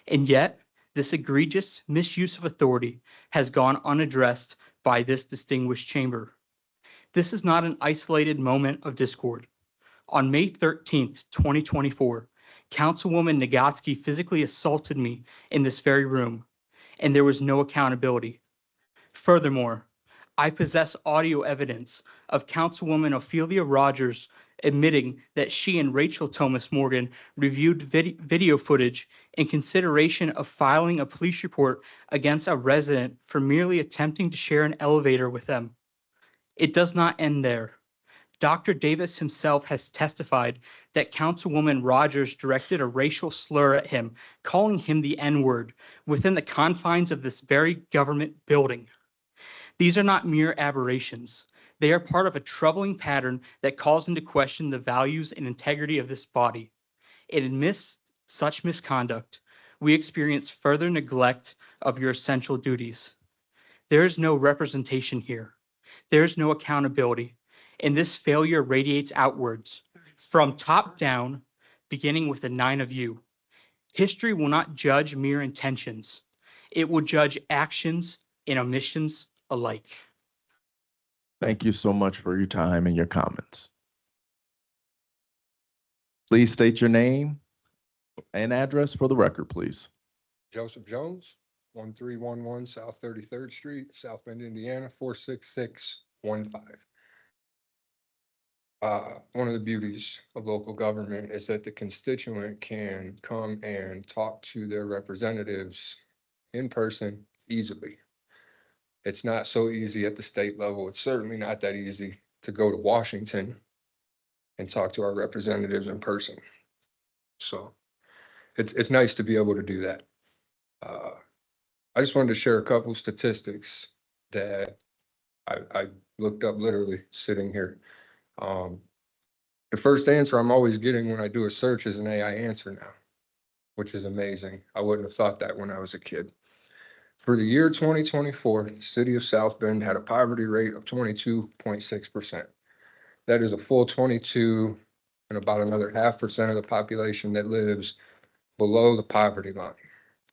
Speaker 14: And yet, this egregious misuse of authority has gone unaddressed by this distinguished chamber. This is not an isolated moment of discord. On May 13th, 2024, Councilwoman Nagatsky physically assaulted me in this very room, and there was no accountability. Furthermore, I possess audio evidence of Councilwoman Ophelia Rogers admitting that she and Rachel Thomas Morgan reviewed video footage in consideration of filing a police report against a resident for merely attempting to share an elevator with them. It does not end there. Dr. Davis himself has testified that Councilwoman Rogers directed a racial slur at him, calling him the N-word within the confines of this very government building. These are not mere aberrations. They are part of a troubling pattern that calls into question the values and integrity of this body. And amidst such misconduct, we experience further neglect of your essential duties. There is no representation here. There is no accountability. And this failure radiates outwards, from top down, beginning with the 9 of you. History will not judge mere intentions. It will judge actions and omissions alike.
Speaker 1: Thank you so much for your time and your comments. Please state your name and address for the record, please.
Speaker 15: Joseph Jones, 1311 South 33rd Street, South Bend, Indiana, 46615. One of the beauties of local government is that the constituent can come and talk to their representatives in person easily. It's not so easy at the state level. It's certainly not that easy to go to Washington and talk to our representatives in person. So it's nice to be able to do that. I just wanted to share a couple statistics that I looked up literally sitting here. The first answer I'm always getting when I do a search is an AI answer now, which is amazing. I wouldn't have thought that when I was a kid. For the year 2024, the city of South Bend had a poverty rate of 22.6%. That is a full 22 and about another 0.5% of the population that lives below the poverty line.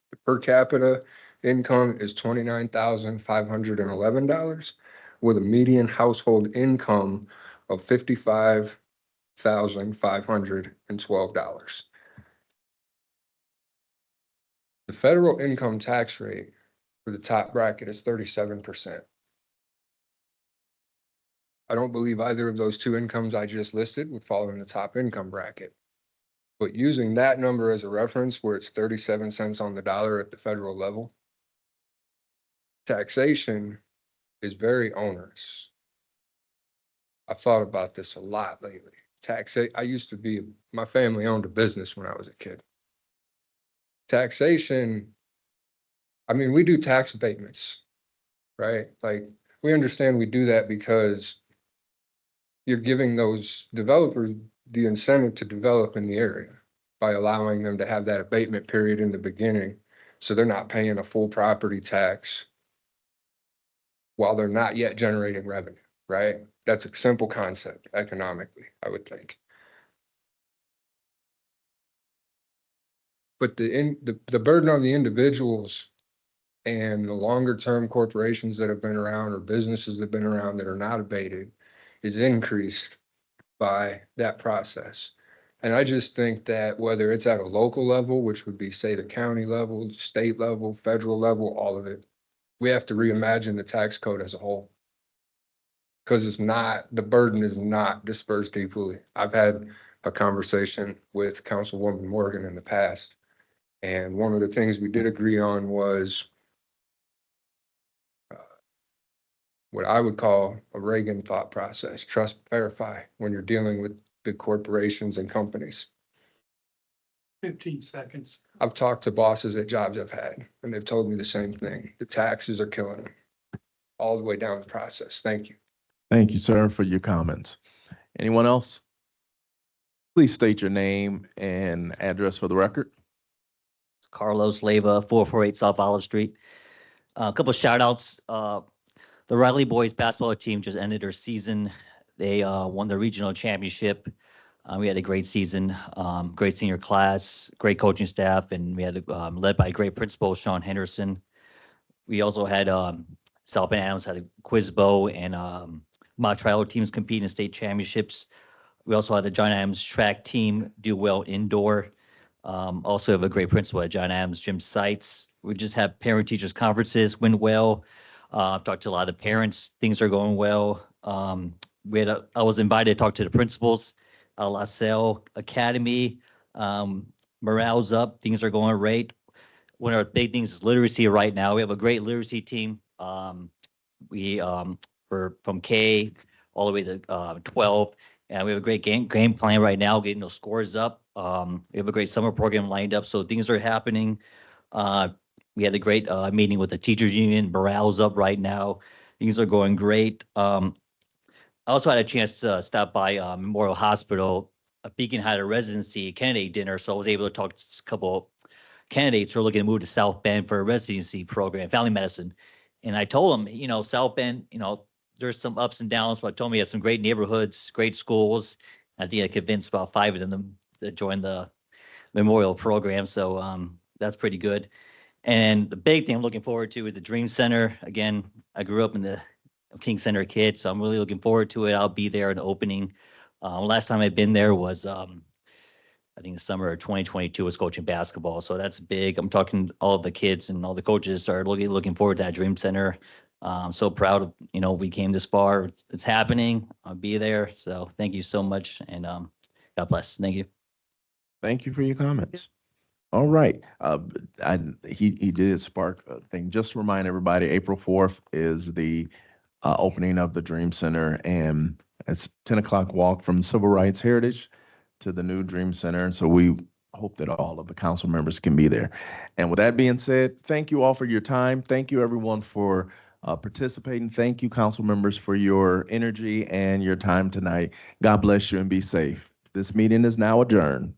Speaker 15: The per capita income is $29,511 with a median household income of $55,512. The federal income tax rate for the top bracket is 37%. I don't believe either of those two incomes I just listed would fall in the top income bracket. But using that number as a reference where it's 37 cents on the dollar at the federal level, taxation is very onerous. I've thought about this a lot lately. My family owned a business when I was a kid. Taxation, I mean, we do tax abatements, right? Like, we understand we do that because you're giving those developers the incentive to develop in the area by allowing them to have that abatement period in the beginning. So they're not paying a full property tax while they're not yet generating revenue, right? That's a simple concept economically, I would think. But the burden on the individuals and the longer term corporations that have been around or businesses that have been around that are not abated is increased by that process. And I just think that whether it's at a local level, which would be, say, the county level, state level, federal level, all of it, we have to reimagine the tax code as a whole. Because the burden is not dispersed equally. I've had a conversation with Councilwoman Morgan in the past. And one of the things we did agree on was what I would call a Reagan thought process, trust, verify, when you're dealing with big corporations and companies.
Speaker 14: 15 seconds.
Speaker 15: I've talked to bosses at jobs I've had, and they've told me the same thing. The taxes are killing them all the way down the process. Thank you.
Speaker 1: Thank you, sir, for your comments. Anyone else? Please state your name and address for the record.
Speaker 16: Carlos Leyva, 448 South Olive Street. A couple of shout outs. The Riley boys basketball team just ended their season. They won the regional championship. We had a great season, great senior class, great coaching staff, and we had led by a great principal, Sean Henderson. We also had South Bend Adams had a quiz bow and mock trial teams compete in state championships. We also had the John Adams track team do well indoor. Also have a great principal at John Adams, Jim Seitz. We just have parent teachers conferences went well. I've talked to a lot of the parents. Things are going well. I was invited to talk to the principals, La Salle Academy. Morale's up. Things are going great. One of our big things is literacy right now. We have a great literacy team. We're from K all the way to 12. And we have a great game plan right now, getting those scores up. We have a great summer program lined up, so things are happening. We had a great meeting with the teachers union. Morale's up right now. Things are going great. I also had a chance to stop by Memorial Hospital. Beacon had a residency candidate dinner, so I was able to talk to a couple candidates who are looking to move to South Bend for a residency program, family medicine. And I told them, South Bend, there's some ups and downs, but I told me it has some great neighborhoods, great schools. I think I convinced about 5 of them to join the Memorial program. So that's pretty good. And the big thing I'm looking forward to is the Dream Center. Again, I grew up in the King Center kid, so I'm really looking forward to it. I'll be there in the opening. Last time I've been there was, I think the summer of 2022 was coaching basketball. So that's big. I'm talking all of the kids and all the coaches are looking forward to that Dream Center. I'm so proud of, we came this far. It's happening. I'll be there. So thank you so much. And God bless. Thank you.
Speaker 1: Thank you for your comments. All right. He did spark a thing. Just to remind everybody, April 4th is the opening of the Dream Center, and it's 10 o'clock walk from Civil Rights Heritage to the new Dream Center. So we hope that all of the council members can be there. And with that being said, thank you all for your time. Thank you everyone for participating. Thank you, council members, for your energy and your time tonight. God bless you and be safe. This meeting is now adjourned.